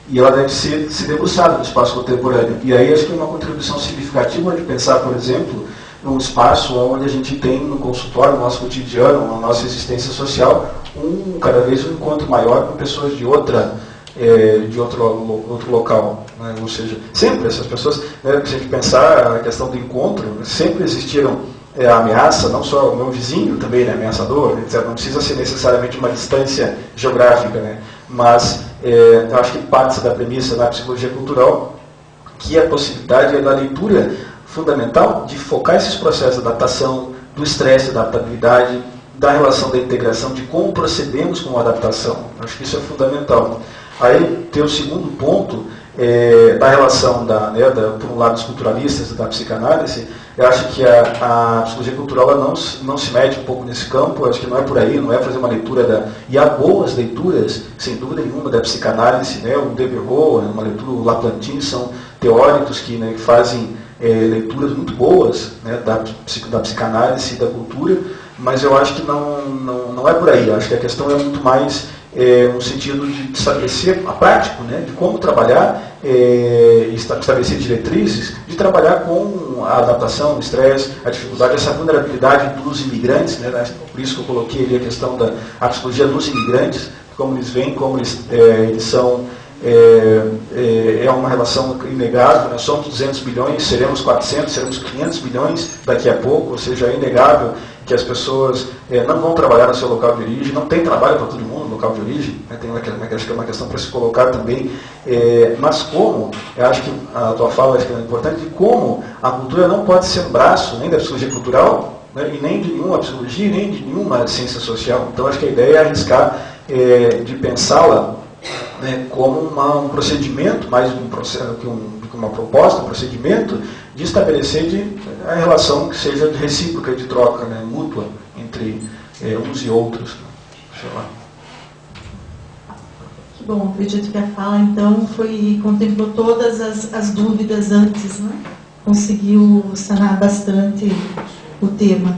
e ela deve ser debruçada no espaço contemporâneo. E aí acho que é uma contribuição significativa de pensar, por exemplo, num espaço onde a gente tem no consultório, no nosso cotidiano, na nossa existência social, cada vez um encontro maior com pessoas de outro local. Né? Ou seja, sempre essas pessoas, né, se a gente pensar a questão do encontro, sempre existiram a ameaça, não só o meu vizinho também, né, ameaçador, etc. Não precisa ser necessariamente uma distância geográfica, né? Mas eu acho que parte da premissa na psicologia cultural que a possibilidade da leitura fundamental de focar esses processos de adaptação, do estresse, da adaptabilidade, da relação da integração, de como procedemos com a adaptação. Acho que isso é fundamental. Aí tem o segundo ponto, da relação, por um lado, dos culturalistas da psicanálise. Eu acho que a psicologia cultural ela não se mete um pouco nesse campo. Eu acho que não é por aí, não é fazer uma leitura e há boas leituras, sem dúvida nenhuma, da psicanálise, né? O Devereux, uma leitura, o Laplantin, são teóricos que fazem leituras muito boas, né, da psicanálise e da cultura, mas eu acho que não é por aí. Eu acho que a questão é muito mais no sentido de estabelecer a prática, né, de como trabalhar, estabelecer diretrizes, de trabalhar com a adaptação, o estresse, a dificuldade, essa vulnerabilidade dos imigrantes, né, por isso que eu coloquei ali a questão da psicologia dos imigrantes, como eles vêm, como eles são. É uma relação inegável, né? Somos 200 bilhões, seremos 400, seremos 500 bilhões daqui a pouco, ou seja, é inegável que as pessoas não vão trabalhar no seu local de origem, não tem trabalho para todo mundo no local de origem, né? Acho que é uma questão para se colocar também, mas como, eu acho que a tua fala acho que é importante, de como a cultura não pode ser um braço nem da psicologia cultural, né? E nem de nenhuma psicologia, nem de nenhuma ciência social. Então acho que a ideia é arriscar de pensá-la, né, como um procedimento, mais do que uma proposta, um procedimento, de estabelecer a relação que seja recíproca, de troca, né, mútua, entre uns e outros. Sei lá. Que bom, acredito que a fala, então, contemplou todas as dúvidas antes, né? Conseguiu sanar bastante o tema.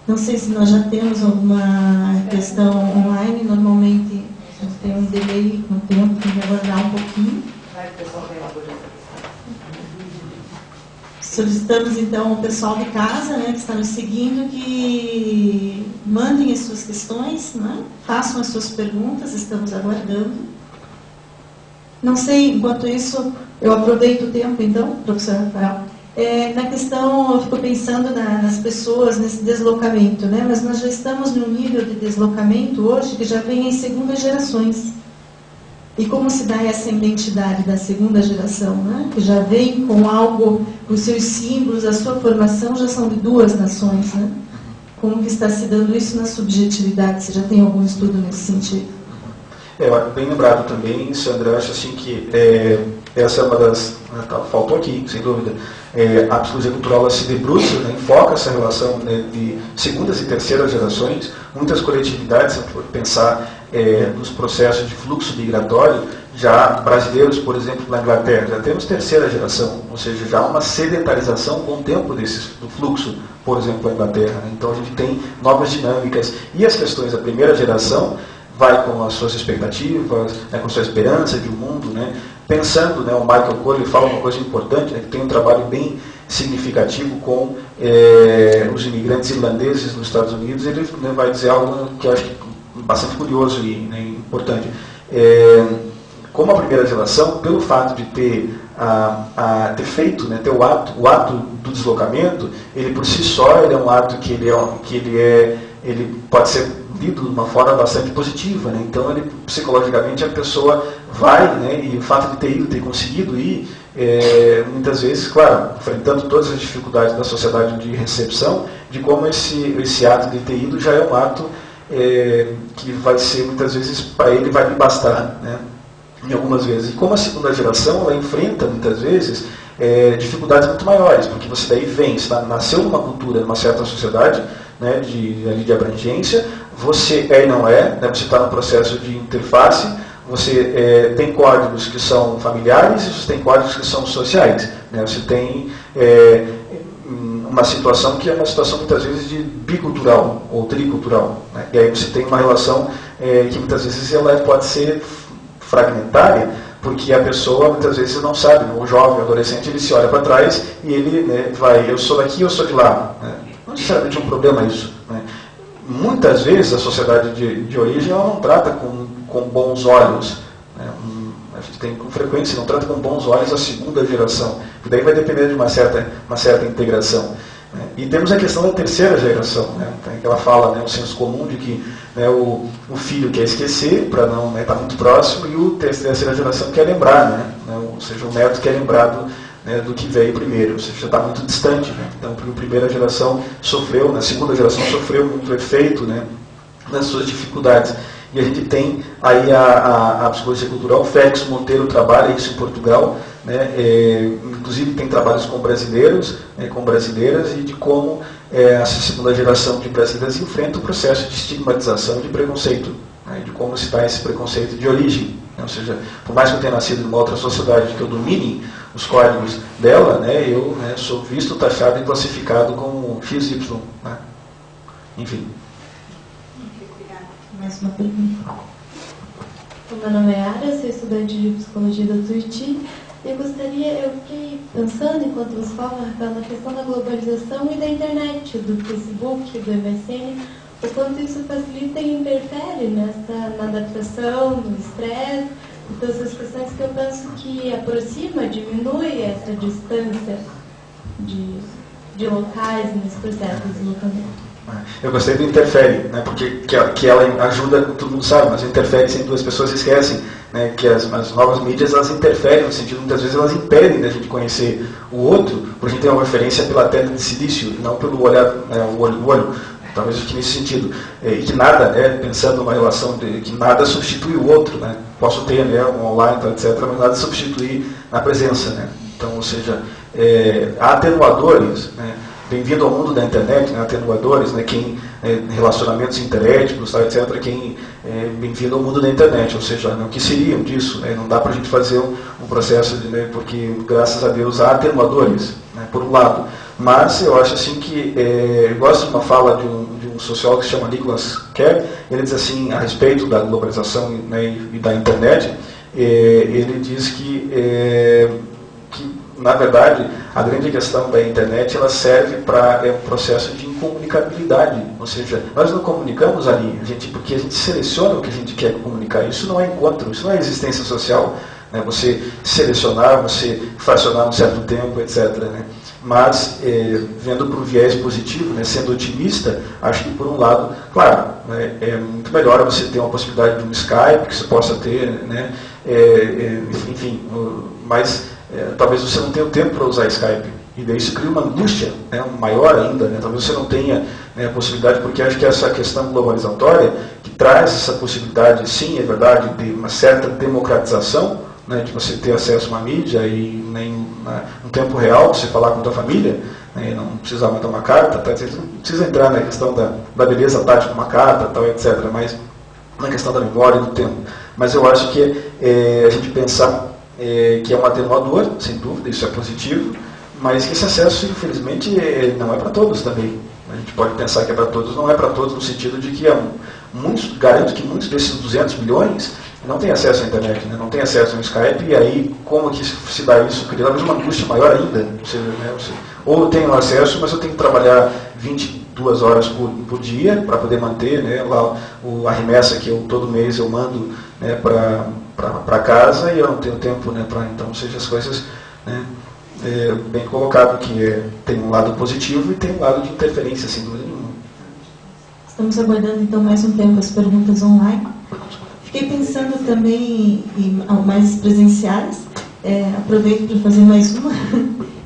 Não sei se nós já temos alguma questão online, normalmente a gente tem um delay no tempo, tem que aguardar um pouquinho. Solicitamos então ao pessoal de casa, né, que está nos seguindo, que mandem as suas questões, né, façam as suas perguntas, estamos aguardando. Não sei, enquanto isso, eu aproveito o tempo então, professor Rafael. Na questão, eu fico pensando nas pessoas, nesse deslocamento, né? Mas nós já estamos num nível de deslocamento hoje que já vem em segundas gerações. E como se dá essa identidade da segunda geração, né? Que já vem com algo, os seus símbolos, a sua formação já são de duas nações, né? Como que está se dando isso na subjetividade? Você já tem algum estudo nesse sentido? Bem lembrado também, Sandra, acho assim que essa é uma das... faltou aqui, sem dúvida. A psicologia cultural ela se debruça, né, enfoca essa relação, né, de segundas e terceiras gerações. Muitas coletividades, se for pensar nos processos de fluxo migratório, já brasileiros, por exemplo, na Inglaterra, já temos terceira geração, ou seja, já há uma sedentarização com o tempo do fluxo, por exemplo, na Inglaterra. Então a gente tem novas dinâmicas. E as questões da primeira geração vai com as suas expectativas, né, com a sua esperança de um mundo, né, pensando, né, o Michael Cole fala uma coisa importante, né, que tem um trabalho bem significativo com os imigrantes irlandeses nos Estados Unidos. Ele, né, vai dizer algo que eu acho bastante curioso e, né, importante. Como a primeira geração, pelo fato de ter feito, né, ter o ato do deslocamento, ele por si só ele é um ato que ele pode ser lido de uma forma bastante positiva, né? Então, psicologicamente, a pessoa vai, né, e o fato de ter ido, ter conseguido ir, muitas vezes, claro, enfrentando todas as dificuldades da sociedade de recepção, de como esse ato de ter ido já é um ato que vai ser, muitas vezes, para ele vai lhe bastar, né? Em algumas vezes. E como a segunda geração, ela enfrenta, muitas vezes, dificuldades muito maiores, porque você daí vem, você nasceu numa cultura, numa certa sociedade, né, de abrangência, você e não né, você está no processo de interface, você tem códigos que são familiares e você tem códigos que são sociais. Né, você tem uma situação que é uma situação muitas vezes de bicultural ou tricultural. Né, e aí você tem uma relação que muitas vezes ela pode ser fragmentária, porque a pessoa muitas vezes não sabe, o jovem, o adolescente, ele se olha para trás e ele, né, vai, eu sou daqui, eu sou de lá. Né? Não necessariamente é um problema isso. Né? Muitas vezes a sociedade de origem ela não trata com bons olhos. Né? A gente tem com frequência, não trata com bons olhos a segunda geração. Que daí vai depender de uma certa integração. Né? E temos a questão da terceira geração. Né? Tem aquela fala, né, o senso comum de que, né, o filho quer esquecer para não estar muito próximo e a terceira geração quer lembrar. Né? Ou seja, o neto quer lembrar do que veio primeiro, ou seja, já está muito distante. Né? Então, a primeira geração sofreu, a segunda geração sofreu muito efeito, né, nas suas dificuldades. E a gente tem aí a psicologia cultural, o Félix Monteiro trabalha isso em Portugal, né, inclusive tem trabalhos com brasileiros, né, com brasileiras, e de como essa segunda geração de brasileiras enfrenta o processo de estigmatização e de preconceito, né, de como se dá esse preconceito de origem. Né, ou seja, por mais que eu tenha nascido numa outra sociedade que eu domine os códigos dela, né, eu, né, sou visto, taxado e classificado como XY. Né? Enfim. Mais uma pergunta. Meu nome é Ara, sou estudante de psicologia da Tuiuti. Eu fiquei pensando, enquanto você fala, Rafael, na questão da globalização e da internet, do Facebook, do MSN, o quanto isso facilita e interfere na adaptação, no estresse, então essas questões que eu penso que aproxima, diminui essa distância de locais nesse processo de deslocamento. Eu gostei do interfere, né, porque que ela ajuda, todo mundo sabe, mas interfere sempre duas pessoas esquecem, né, que as novas mídias elas interferem no sentido, muitas vezes elas impedem da gente conhecer o outro, porque a gente tem uma referência pela tela de silício, não pelo olhar, o olho. Talvez aqui nesse sentido. E que nada, pensando numa relação que nada substitui o outro. Né? Posso ter um online, etc., mas nada substitui, na presença, né? Então, ou seja, há atenuadores, né? Bem-vindo ao mundo da internet, né? Atenuadores, né? Quem relacionamentos interéticos, tá, etc. Quem bem-vindo ao mundo da internet, ou seja, né? O que seriam disso, né? Não dá para a gente fazer um processo de, né? Porque graças a Deus há atenuadores, né? Por um lado, mas eu acho assim que eu gosto de uma fala de um sociólogo que se chama Nicholas Kerr. Ele diz assim a respeito da globalização, né? E da internet. Ele diz que na verdade, a grande questão da internet, ela serve para um processo de incomunicabilidade, ou seja, nós não comunicamos ali, porque a gente seleciona o que a gente quer comunicar. Isso não é encontro, isso não é existência social, né? Você selecionar, você fracionar um certo tempo, etc., né? Mas, vendo para o viés positivo, né, sendo otimista, acho que, por um lado, claro, né, é muito melhor você ter uma possibilidade de um Skype, que você possa ter, né, enfim, mas talvez você não tenha o tempo para usar Skype. E daí isso cria uma angústia, né, maior ainda, né? Talvez você não tenha, né, a possibilidade, porque acho que essa questão globalizatória, que traz essa possibilidade, sim, é verdade, de uma certa democratização, né, de você ter acesso a uma mídia e no tempo real, você falar com a tua família, né, não precisa mandar uma carta, tá, não precisa entrar na questão da beleza tática de uma carta, tal, etc., mas na questão da memória e do tempo. Mas eu acho que a gente pensar que é um atenuador, sem dúvida, isso é positivo, mas que esse acesso, infelizmente, não é para todos também. A gente pode pensar que é para todos, não é para todos no sentido de que garanto que muitos desses 200 milhões não têm acesso à internet, né? Não têm acesso ao Skype, e aí como que se dá isso? Cria talvez uma angústia maior ainda. Ou eu tenho acesso, mas eu tenho que trabalhar 22 horas por dia para poder manter, né, lá a remessa que todo mês eu mando, né, para casa, e eu não tenho tempo, né, para então, seja as coisas, né, bem colocado, que tem um lado positivo e tem um lado de interferência, sem dúvida nenhuma. Estamos aguardando então mais um tempo as perguntas online. Fiquei pensando também em mais presenciais, aproveito para fazer mais uma.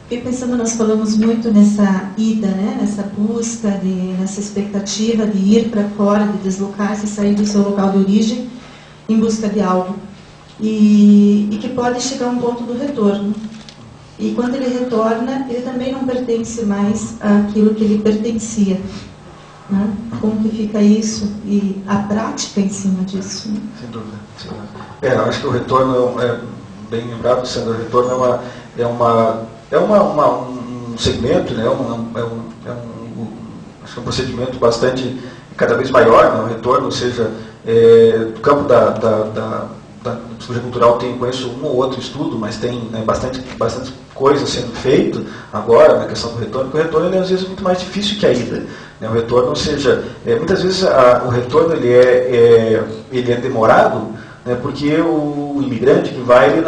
Fiquei pensando, nós falamos muito nessa ida, né, nessa busca, nessa expectativa de ir para fora, de deslocar-se, sair do seu local de origem em busca de algo. E que pode chegar a um ponto do retorno. E quando ele retorna, ele também não pertence mais àquilo que ele pertencia. Né? Como que fica isso e a prática em cima disso? Né? Sem dúvida. Eu acho que o retorno, bem lembrado, sendo o retorno um segmento, né? Acho que é um procedimento bastante, cada vez maior, né? O retorno, ou seja, do campo da psicologia cultural conheço um ou outro estudo, mas tem, né, bastante coisa sendo feito agora na questão do retorno, porque o retorno ele, às vezes é muito mais difícil que a ida. Né? O retorno, ou seja, muitas vezes o retorno ele é demorado, né, porque o imigrante que vai, ele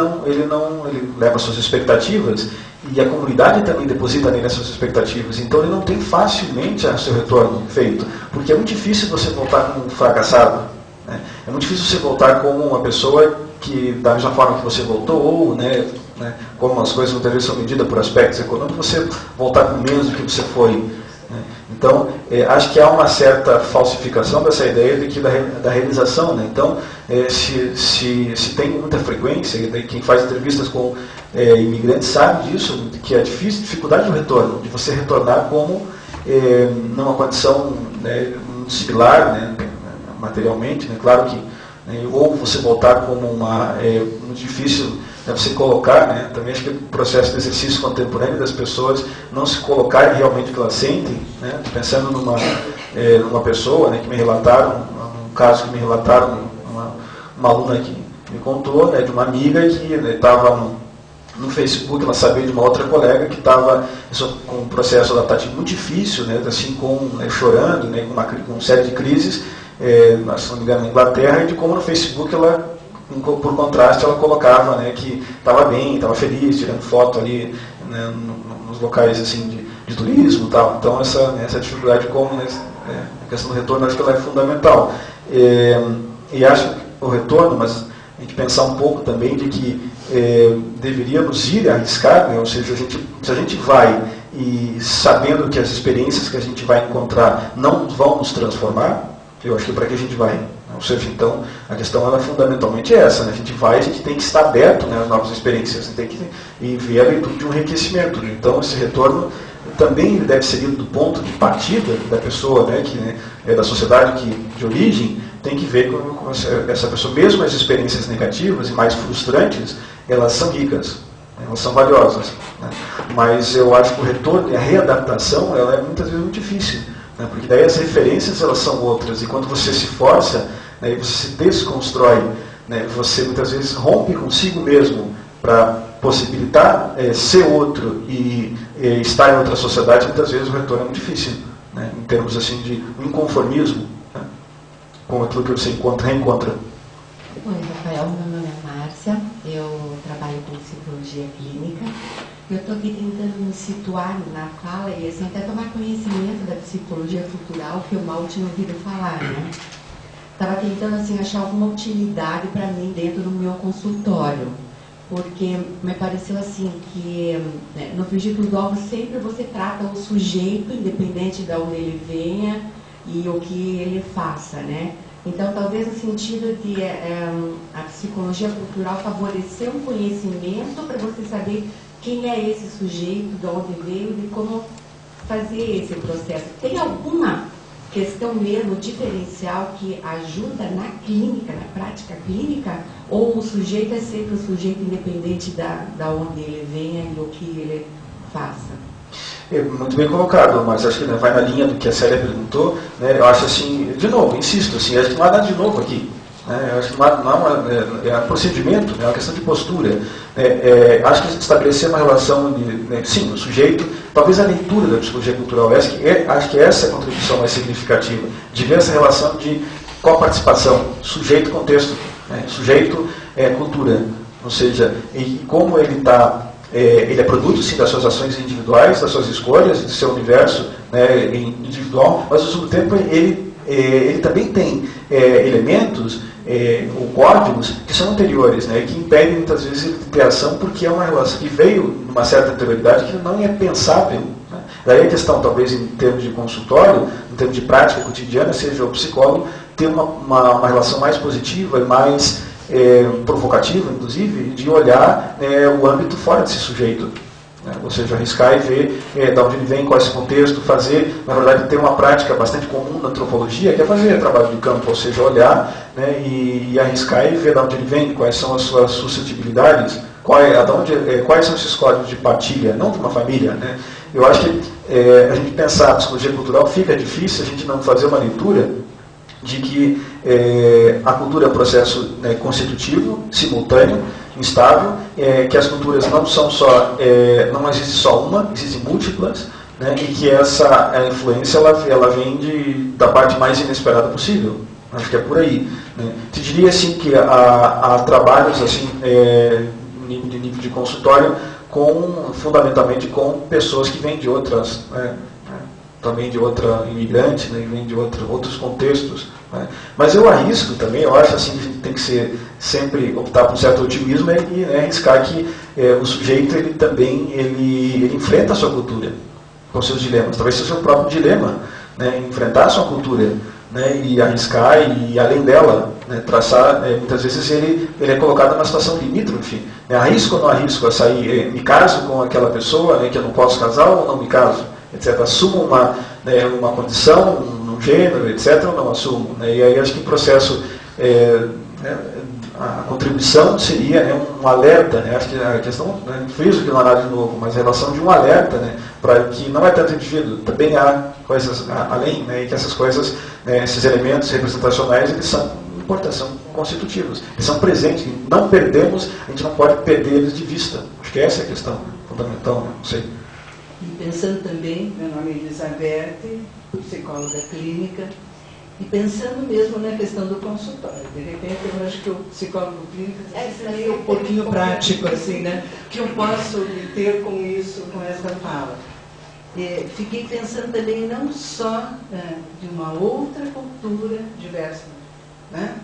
leva suas expectativas, e a comunidade também deposita nele as suas expectativas, então ele não tem facilmente o seu retorno feito, porque é muito difícil você voltar como um fracassado. Né? É muito difícil você voltar como uma pessoa que, da mesma forma que você voltou, ou, né, como as coisas muitas vezes são medidas por aspectos econômicos, você voltar com menos do que você foi. Né? Então, acho que há uma certa falsificação dessa ideia de que da realização. Né? Então, se tem muita frequência, quem faz entrevistas com imigrantes sabe disso, que é difícil, dificuldade do retorno, de você retornar como numa condição, né, similar, né, materialmente, né, claro que, ou você voltar como muito difícil, né, você colocar, né, também acho que o processo de exercício contemporâneo das pessoas não se colocar realmente o que elas sentem, né, pensando numa pessoa, né, que me relataram, um caso que me relataram, uma aluna que me contou, né, de uma amiga que estava no Facebook, ela sabia de uma outra colega que estava com um processo adaptativo muito difícil, né, assim, chorando, né, com uma série de crises, se não me engano, na Inglaterra, e de como no Facebook ela, por contraste, ela colocava, né, que estava bem, estava feliz, tirando foto ali, né, nos locais assim, de turismo e tal. Então essa dificuldade, como, né, a questão do retorno, acho que ela é fundamental. E acho que o retorno, mas a gente pensar um pouco também de que deveríamos ir arriscar, né, ou seja, se a gente vai e sabendo que as experiências que a gente vai encontrar não vão nos transformar, eu acho que para que a gente vai? Ou seja, então, a questão ela, fundamentalmente é essa, né? A gente tem que estar aberto, né, às novas experiências, a gente tem que ver a leitura de um enriquecimento. Né? Então, esse retorno também deve ser lido do ponto de partida da pessoa, né, que é da sociedade de origem, tem que ver com essa pessoa, mesmo as experiências negativas e mais frustrantes, elas são ricas, elas são valiosas. Né? Mas eu acho que o retorno e a readaptação, ela é muitas vezes muito difícil, né? Porque daí as referências elas são outras, e quando você se força, né, e você se desconstrói, né, você muitas vezes rompe consigo mesmo para possibilitar ser outro e estar em outra sociedade, muitas vezes o retorno é muito difícil, né, em termos assim de inconformismo, né, com aquilo que você reencontra. Oi, Rafael, meu nome é Márcia, eu trabalho com psicologia clínica. Eu estou aqui tentando me situar na fala e assim, até tomar conhecimento da psicologia cultural, que eu mal tinha ouvido falar, né? Estava tentando assim, achar alguma utilidade para mim dentro do meu consultório, porque me pareceu assim que, né, no frigir dos ovos sempre você trata o sujeito, independente de onde ele venha e o que ele faça, né? Então, talvez no sentido de a psicologia cultural favorecer um conhecimento para você saber quem é esse sujeito, de onde veio e como fazer esse processo. Tem alguma questão mesmo diferencial que ajuda na clínica, na prática clínica, ou o sujeito é sempre o sujeito independente da onde ele venha e o que ele faça? Muito bem colocado, mas acho que, né, vai na linha do que a Célia perguntou, né, eu acho assim, de novo, insisto, assim, acho que não há nada de novo aqui. Né, eu acho que não há um procedimento, né, é uma questão de postura. Acho que estabelecer uma relação de, né, sim, o sujeito, talvez a leitura da psicologia cultural, acho que essa é a contribuição mais significativa, de ver essa relação de coparticipação, sujeito-contexto, né, sujeito-cultura, ou seja, e como ele está. Ele é produto, sim, das suas ações individuais, das suas escolhas, do seu universo, né, individual, mas ao mesmo tempo ele também tem elementos ou códigos que são anteriores, né, que impedem muitas vezes ele de ter ação, porque é uma relação que veio numa certa anterioridade que não é pensável. Né. Daí a questão, talvez em termos de consultório, em termos de prática cotidiana, seja o psicólogo ter uma relação mais positiva e mais provocativa, inclusive, de olhar o âmbito fora desse sujeito. Né? Ou seja, arriscar e ver de onde ele vem, qual é esse contexto, fazer, na verdade, ter uma prática bastante comum na antropologia, que é fazer trabalho de campo, ou seja, olhar, né, e arriscar e ver de onde ele vem, quais são as suas suscetibilidades, quais são esses códigos de partilha, não de uma família. Né? Eu acho que a gente pensar a psicologia cultural fica difícil a gente não fazer uma leitura de que a cultura é um processo, né, constitutivo, simultâneo, instável, que as culturas não são só, não existe só uma, existem múltiplas, né, e que essa influência ela vem da parte mais inesperada possível. Acho que é por aí. Né. Te diria assim que há trabalhos assim, de nível de consultório fundamentalmente com pessoas que vêm de outras, também de outra imigrante, né, vem de outros contextos. Né. Mas eu arrisco também, eu acho assim, que a gente tem que sempre optar por um certo otimismo e, né, arriscar que o sujeito ele também ele enfrenta a sua cultura com seus dilemas. Talvez seja o próprio dilema, né, enfrentar a sua cultura, né, e arriscar e além dela, né, traçar, muitas vezes ele é colocado numa situação limítrofe. Né, arrisco ou não arrisco a sair, me caso com aquela pessoa, né, que eu não posso casar ou não me caso, etc. Assumo uma condição, um gênero, etc. ou não assumo. Né, e aí acho que o processo, a contribuição seria, né, um alerta. Né, acho que a questão, né, friso que não há nada de novo, mas a relação de um alerta, né, para que não é tanto indivíduo, também há coisas além, né, e que essas coisas, né, esses elementos representacionais, eles são importantes, são constitutivos, eles são presentes, não perdemos, a gente não pode perder eles de vista. Acho que essa é a questão fundamental, né, não sei. E pensando também, meu nome é Elizabeth, psicóloga clínica, e pensando mesmo na questão do consultório. De repente, eu acho que o psicólogo clínico é meio um pouquinho prático, assim, né? O que eu posso ter com isso, com essa fala? Fiquei pensando também não só de uma outra cultura diversa, né?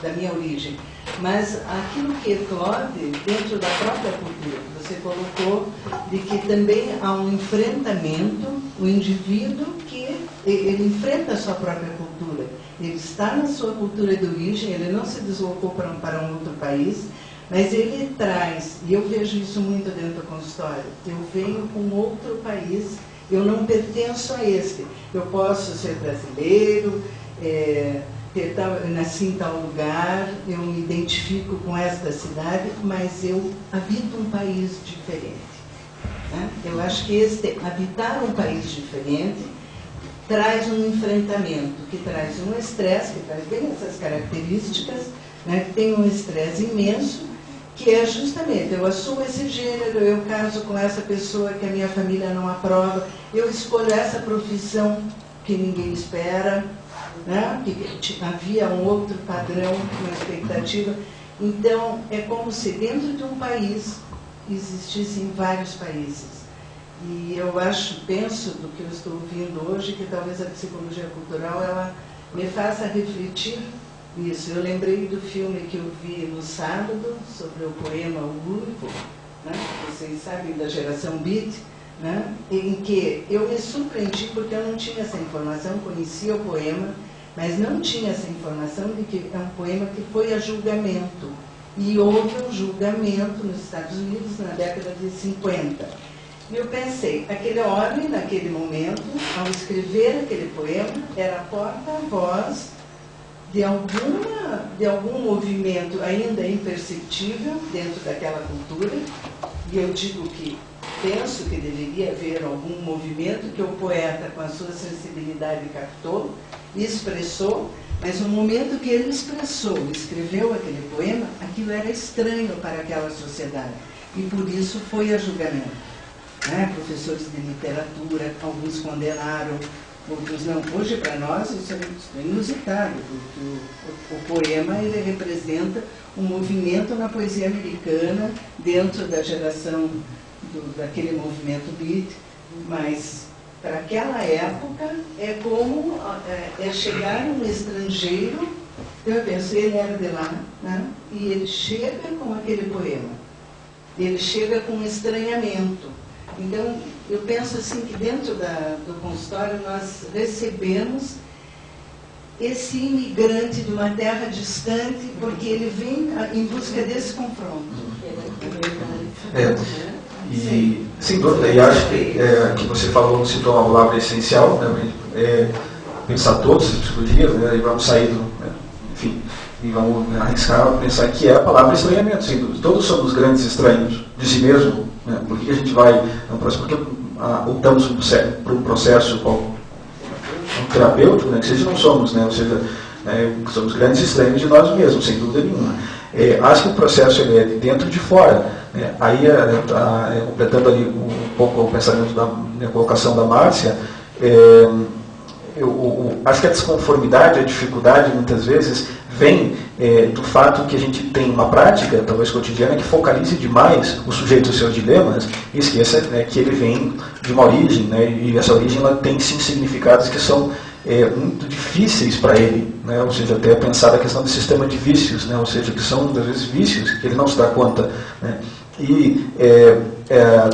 da minha origem, mas aquilo que eclode dentro da própria cultura, que você colocou, de que também há um enfrentamento, o indivíduo que ele enfrenta a sua própria cultura, ele está na sua cultura de origem, ele não se deslocou para um outro país, mas ele traz, e eu vejo isso muito dentro do consultório, eu venho com outro país, eu não pertenço a este, eu posso ser brasileiro, nasci em tal lugar, eu me identifico com esta cidade, mas eu habito um país diferente. Né? Eu acho que habitar um país diferente traz um enfrentamento, que traz um estresse, que traz bem essas características, né? Que tem um estresse imenso, que é justamente, eu assumo esse gênero, eu caso com essa pessoa que a minha família não aprova, eu escolho essa profissão que ninguém espera, né? Que havia um outro padrão, uma expectativa. Então, é como se dentro de um país existissem vários países. E eu penso do que eu estou ouvindo hoje, que talvez a psicologia cultural ela me faça refletir isso. Eu lembrei do filme que eu vi no sábado, sobre o poema O Uivo, né? Vocês sabem, da geração Beat, né? Em que eu me surpreendi porque eu não tinha essa informação, conhecia o poema, mas não tinha essa informação de que é um poema que foi a julgamento. E houve um julgamento nos Estados Unidos na década de 50. E eu pensei, aquele homem, naquele momento, ao escrever aquele poema, era porta-voz de algum movimento ainda imperceptível dentro daquela cultura. E eu digo que penso que deveria haver algum movimento que o poeta, com a sua sensibilidade, captou e expressou, mas no momento que ele escreveu aquele poema, aquilo era estranho para aquela sociedade. E por isso foi a julgamento. Né? Professores de literatura, alguns condenaram, outros não. Hoje, para nós, isso é inusitado, porque o poema ele representa um movimento na poesia americana, dentro da geração daquele movimento beat, mas para aquela época é como chegar um estrangeiro. Eu penso, ele era de lá, né? E ele chega com aquele poema, ele chega com um estranhamento. Então, eu penso assim que dentro do consultório nós recebemos esse imigrante de uma terra distante, porque ele vem em busca desse confronto. E, sem dúvida, e acho que você falou, citou uma palavra essencial, né, pensar todos em psicologia, né, e vamos sair enfim, e vamos arriscar pensar que é a palavra estranhamento. Sem dúvida. Todos somos grandes estranhos de si mesmo. Né, por que a gente vai, porque optamos por um processo terapêutico, né, que seja não somos, né, ou seja, somos grandes estranhos de nós mesmos, sem dúvida nenhuma. Acho que o processo ele é de dentro e de fora. Aí, completando ali um pouco o pensamento da colocação da Márcia, acho que a desconformidade, a dificuldade, muitas vezes, vem do fato que a gente tem uma prática, talvez cotidiana, que focalize demais o sujeito e os seus dilemas e esqueça, né, que ele vem de uma origem, né, e essa origem ela tem sim significados que são muito difíceis para ele, né, ou seja, até pensar a questão do sistema de vícios, né, ou seja, que são, às vezes, vícios que ele não se dá conta. Né, e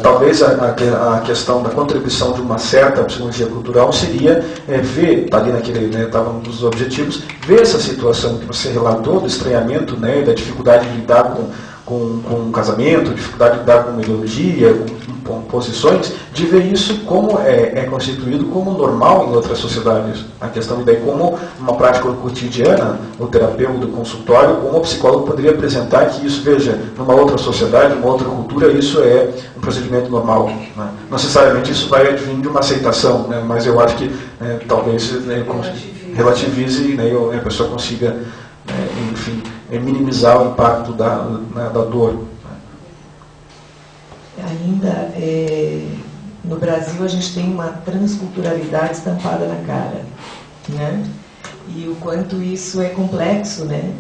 talvez a questão da contribuição de uma certa psicologia cultural seria ver, está ali naquele, né, estava um dos objetivos, ver essa situação que você relatou do estranhamento, né, da dificuldade de lidar com um casamento, dificuldade de lidar com uma ideologia, com posições, de ver isso como é constituído como normal em outras sociedades. A questão de daí como uma prática cotidiana, o terapeuta, o consultório, como o psicólogo poderia apresentar que isso, veja, numa outra sociedade, numa outra cultura, isso é um procedimento normal. Né? Não necessariamente isso vai advir de uma aceitação, né? Mas eu acho que talvez relativize, né, e a pessoa consiga, enfim, minimizar o impacto da dor. Ainda, no Brasil, a gente tem uma transculturalidade estampada na cara, né? E o quanto isso é complexo, né?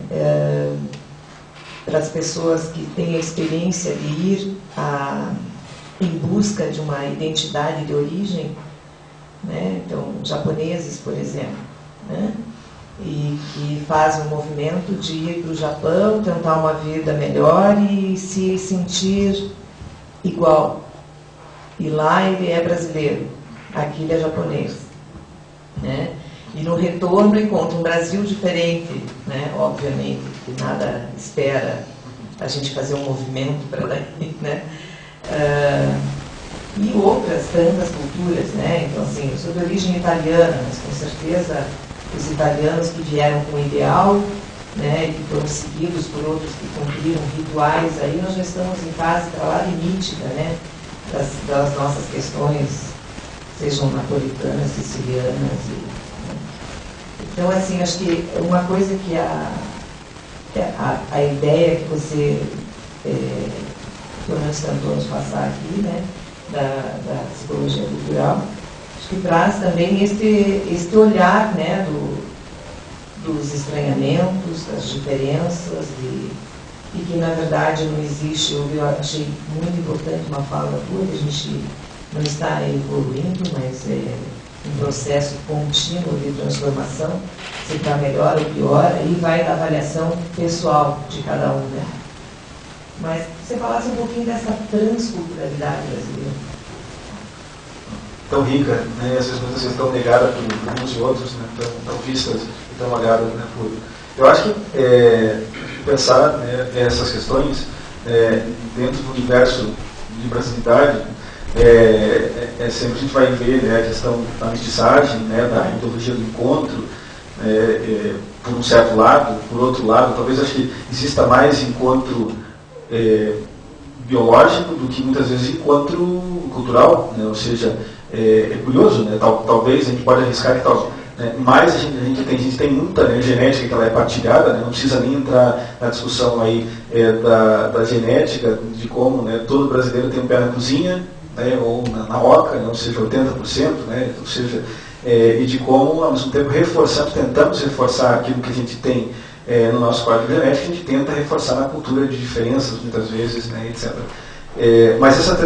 Para as pessoas que têm a experiência de ir em busca de uma identidade de origem, né? Então, japoneses, por exemplo, né? e que fazem um movimento de ir para o Japão, tentar uma vida melhor e se sentir igual. E lá ele é brasileiro, aqui ele é japonês, né? E no retorno encontra um Brasil diferente, né? Obviamente, que nada espera a gente fazer um movimento para daí, né? E outras tantas culturas, né? Então, assim, eu sou de origem italiana, mas com certeza os italianos que vieram com o ideal, né, e que foram seguidos por outros que cumpriram rituais, aí nós já estamos em fase para lá nítida, né, das nossas questões, sejam napolitanas, sicilianas. Né. Então, assim, acho que uma coisa que a ideia que você tentou nos passar aqui, né, da psicologia cultural, acho que traz também este olhar, né, dos estranhamentos, das diferenças, e que na verdade não existe. Eu achei muito importante uma fala tua, que a gente não está evoluindo, mas é um processo contínuo de transformação, se está melhor ou pior, aí vai da avaliação pessoal de cada um, né? Mas você falasse um pouquinho dessa transculturalidade brasileira. Tão rica, né? Essas coisas estão negadas por uns e outros, né? Tão vistas e tão olhadas, né? Eu acho que pensar, né, essas questões dentro do universo de brasilidade, sempre a gente vai ver, né, a questão da mestiçagem, né, da ideologia do encontro, por um certo lado. Por outro lado, talvez acho que exista mais encontro biológico do que muitas vezes encontro cultural, né? Ou seja, é curioso, né? Talvez a gente pode arriscar que tal, né? Mas a gente tem muita, né, genética que ela é partilhada, né? Não precisa nem entrar na discussão aí da genética, de como, né, todo brasileiro tem um pé na cozinha, né, ou na oca, né? Ou seja, 80%, né? Ou seja, e de como, ao mesmo tempo, tentamos reforçar aquilo que a gente tem no nosso código genético, a gente tenta reforçar na cultura de diferenças, muitas vezes, né, etc. Mas essa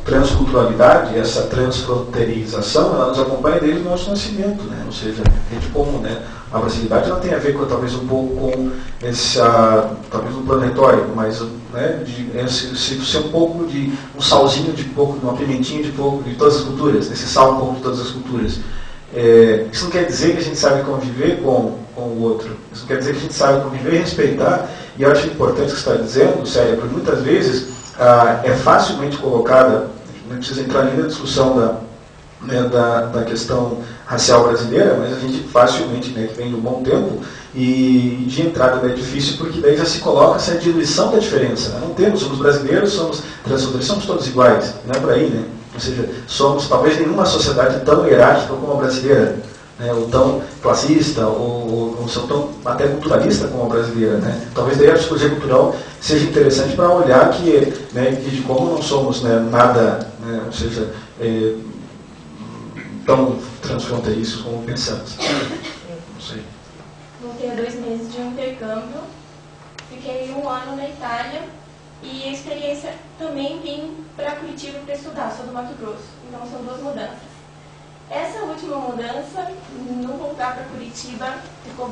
transculturalidade, essa transfronteirização, ela nos acompanha desde o nosso nascimento, né? Ou seja, a gente como, né, a brasilidade ela tem a ver talvez um pouco com talvez um plano retórico, mas, né, ser um pouco de um salzinho de pouco, uma pimentinha de pouco de todas as culturas, esse sal um pouco de todas as culturas. Isso não quer dizer que a gente sabe conviver com o outro. Isso não quer dizer que a gente sabe conviver e respeitar. E eu acho importante o que você está dizendo, Célia, porque muitas vezes é facilmente colocada, não precisa entrar nem na discussão da questão racial brasileira, mas a gente facilmente, né, que vem de um bom tempo, e de entrada é difícil, porque daí já se coloca essa diluição da diferença. Né? Não somos brasileiros, somos transfronteiriços, somos todos iguais. Não é por aí, né? Ou seja, somos talvez nenhuma sociedade tão hierárquica como a brasileira, né, ou tão classista, ou tão até culturalista como a brasileira. Né? Talvez daí a psicologia cultural seja interessante para olhar né, de como não somos, né, nada, né, ou seja, tão transfronteiriços como pensamos. Não sei. Voltei há 2 meses de um intercâmbio, fiquei 1 ano na Itália. E a experiência também vim para Curitiba para estudar, sou do Mato Grosso, então são 2 mudanças. Essa última mudança, não voltar para Curitiba, ficou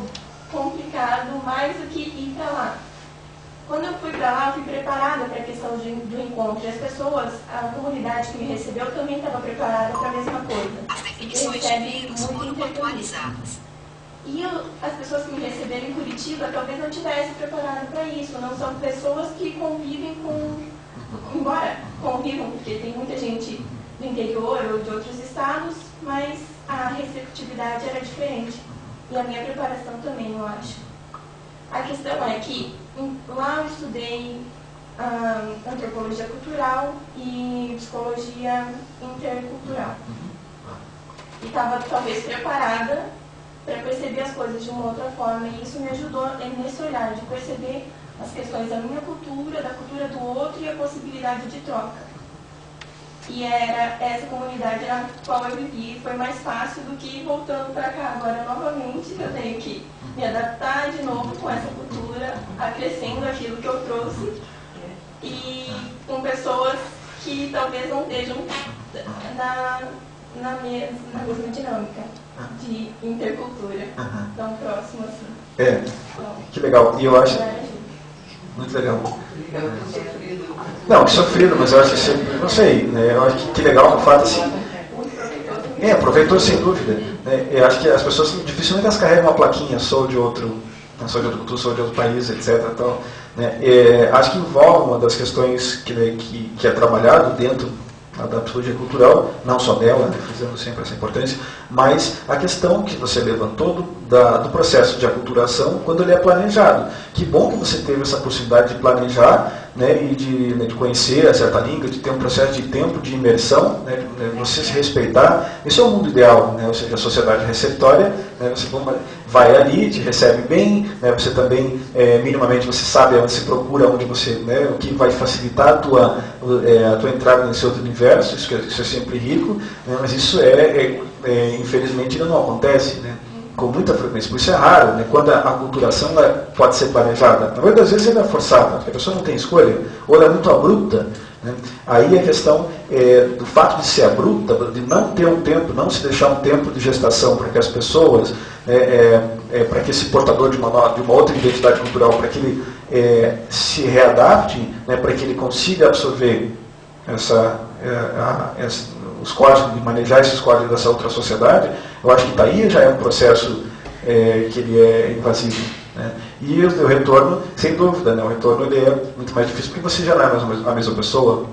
complicado mais do que ir para lá. Quando eu fui para lá, eu fui preparada para a questão do encontro. E as pessoas, a comunidade que me recebeu também estava preparada para a mesma coisa. As definições de vídeo foram atualizadas. E as pessoas que me receberam em Curitiba talvez não tivessem preparado para isso. Não são pessoas que convivem embora convivam, porque tem muita gente do interior ou de outros estados, mas a receptividade era diferente. E a minha preparação também, eu acho. A questão é que lá eu estudei antropologia cultural e psicologia intercultural. E estava talvez preparada para perceber as coisas de uma outra forma, e isso me ajudou nesse olhar de perceber as questões da minha cultura, da cultura do outro e a possibilidade de troca. E era essa comunidade na qual eu vivi, foi mais fácil do que ir voltando para cá agora novamente, que eu tenho que me adaptar de novo com essa cultura, acrescendo aquilo que eu trouxe, e com pessoas que talvez não estejam na mesma dinâmica de intercultura, tão próximo assim. Então, que legal. E eu acho... Muito legal. Não, que sofrido, mas eu acho que sempre... Não sei, né? Eu acho que legal no fato assim... aproveitou sem dúvida. Né? Eu acho que as pessoas dificilmente elas carregam uma plaquinha, sou de outra cultura, sou de outro país, etc. Então, né? Acho que envolve uma das questões que é trabalhado dentro da psicologia cultural, não só dela, né, fazendo sempre essa importância, mas a questão que você levantou do processo de aculturação quando ele é planejado. Que bom que você teve essa possibilidade de planejar, né, e de conhecer a certa língua, de ter um processo de tempo de imersão, né, você se respeitar. Esse é o mundo ideal, né, ou seja, a sociedade receptória, né, você vai ali, te recebe bem, né, você também, minimamente, você sabe onde se procura, onde você, né, o que vai facilitar a tua entrada nesse outro universo. Isso é sempre rico, né, mas isso infelizmente não acontece, né, com muita frequência. Por isso é raro, né, quando a aculturação pode ser planejada. Na maioria das vezes ela é forçada, porque a pessoa não tem escolha, ou ela é muito abrupta. Né. Aí a questão do fato de ser abrupta, de não ter um tempo, não se deixar um tempo de gestação para que as pessoas, para que esse portador de uma outra identidade cultural, para que ele se readapte, né, para que ele consiga absorver os códigos, de manejar esses códigos dessa outra sociedade. Eu acho que daí já é um processo que ele é invasivo. Né? E o retorno, sem dúvida, né? O retorno ele é muito mais difícil porque você já não é a mesma pessoa.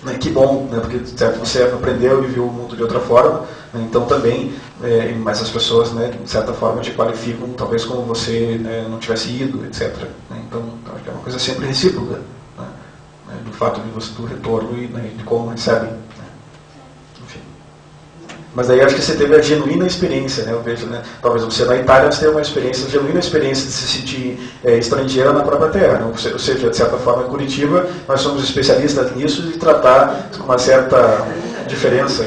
Né? Que bom, né? Porque certo, você aprendeu e viu o mundo de outra forma, né? Então também, mas as pessoas, né, de certa forma te qualificam, talvez como você não tivesse ido, etc. Né? Então acho que é uma coisa sempre recíproca, né? Do fato do retorno e, né, de como recebe. Mas aí acho que você teve a genuína experiência, né? Eu vejo, né? Talvez você na Itália você tenha uma genuína experiência de se sentir estrangeira na própria terra. Né? Ou seja, de certa forma, em Curitiba, nós somos especialistas nisso e tratar com uma certa diferença,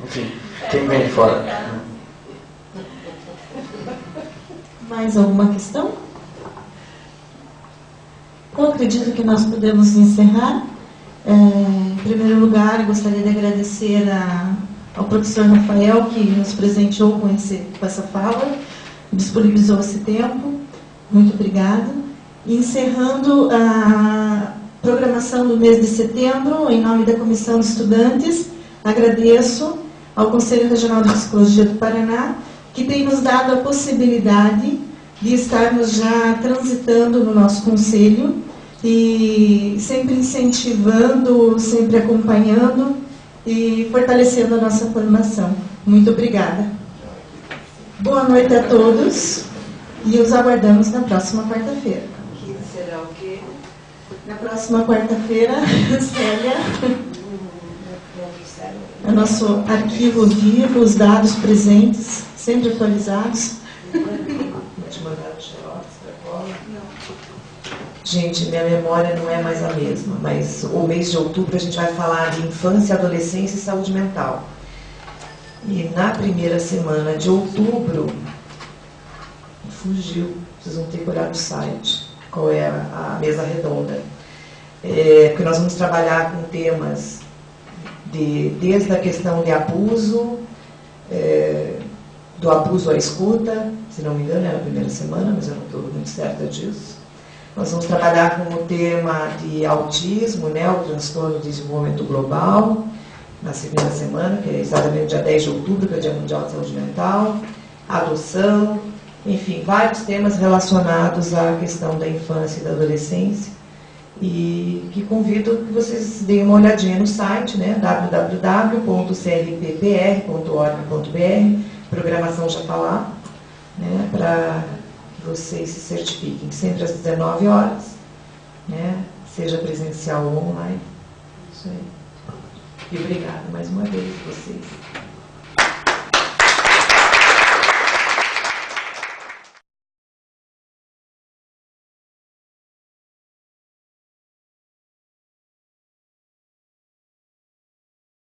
enfim, quem vem de fora. Né? Mais alguma questão? Eu acredito que nós podemos encerrar. Em primeiro lugar, eu gostaria de agradecer ao professor Rafael, que nos presenteou com essa fala, disponibilizou esse tempo. Muito obrigada. E encerrando a programação do mês de setembro, em nome da Comissão de Estudantes, agradeço ao Conselho Regional de Psicologia do Paraná, que tem nos dado a possibilidade de estarmos já transitando no nosso conselho e sempre incentivando, sempre acompanhando e fortalecendo a nossa formação. Muito obrigada. Boa noite a todos e os aguardamos na próxima quarta-feira. Que será o quê? Na próxima quarta-feira, Célia, o nosso arquivo vivo, os dados presentes, sempre atualizados. Gente, minha memória não é mais a mesma, mas o mês de outubro a gente vai falar de infância, adolescência e saúde mental. E na primeira semana de outubro, fugiu, vocês vão ter que olhar no site, qual é a mesa redonda. Porque nós vamos trabalhar com temas desde a questão de abuso, do abuso à escuta, se não me engano era a primeira semana, mas eu não estou muito certa disso. Nós vamos trabalhar com o tema de autismo, né, o transtorno de desenvolvimento global, na segunda semana, que é exatamente dia 10 de outubro, que é o Dia Mundial de Saúde Mental, adoção, enfim, vários temas relacionados à questão da infância e da adolescência. E que convido que vocês deem uma olhadinha no site, né, www.crppr.org.br, programação já está lá, né, para vocês se certifiquem, sempre às 19 horas, né, seja presencial ou online. Isso aí. E obrigada mais uma vez a vocês.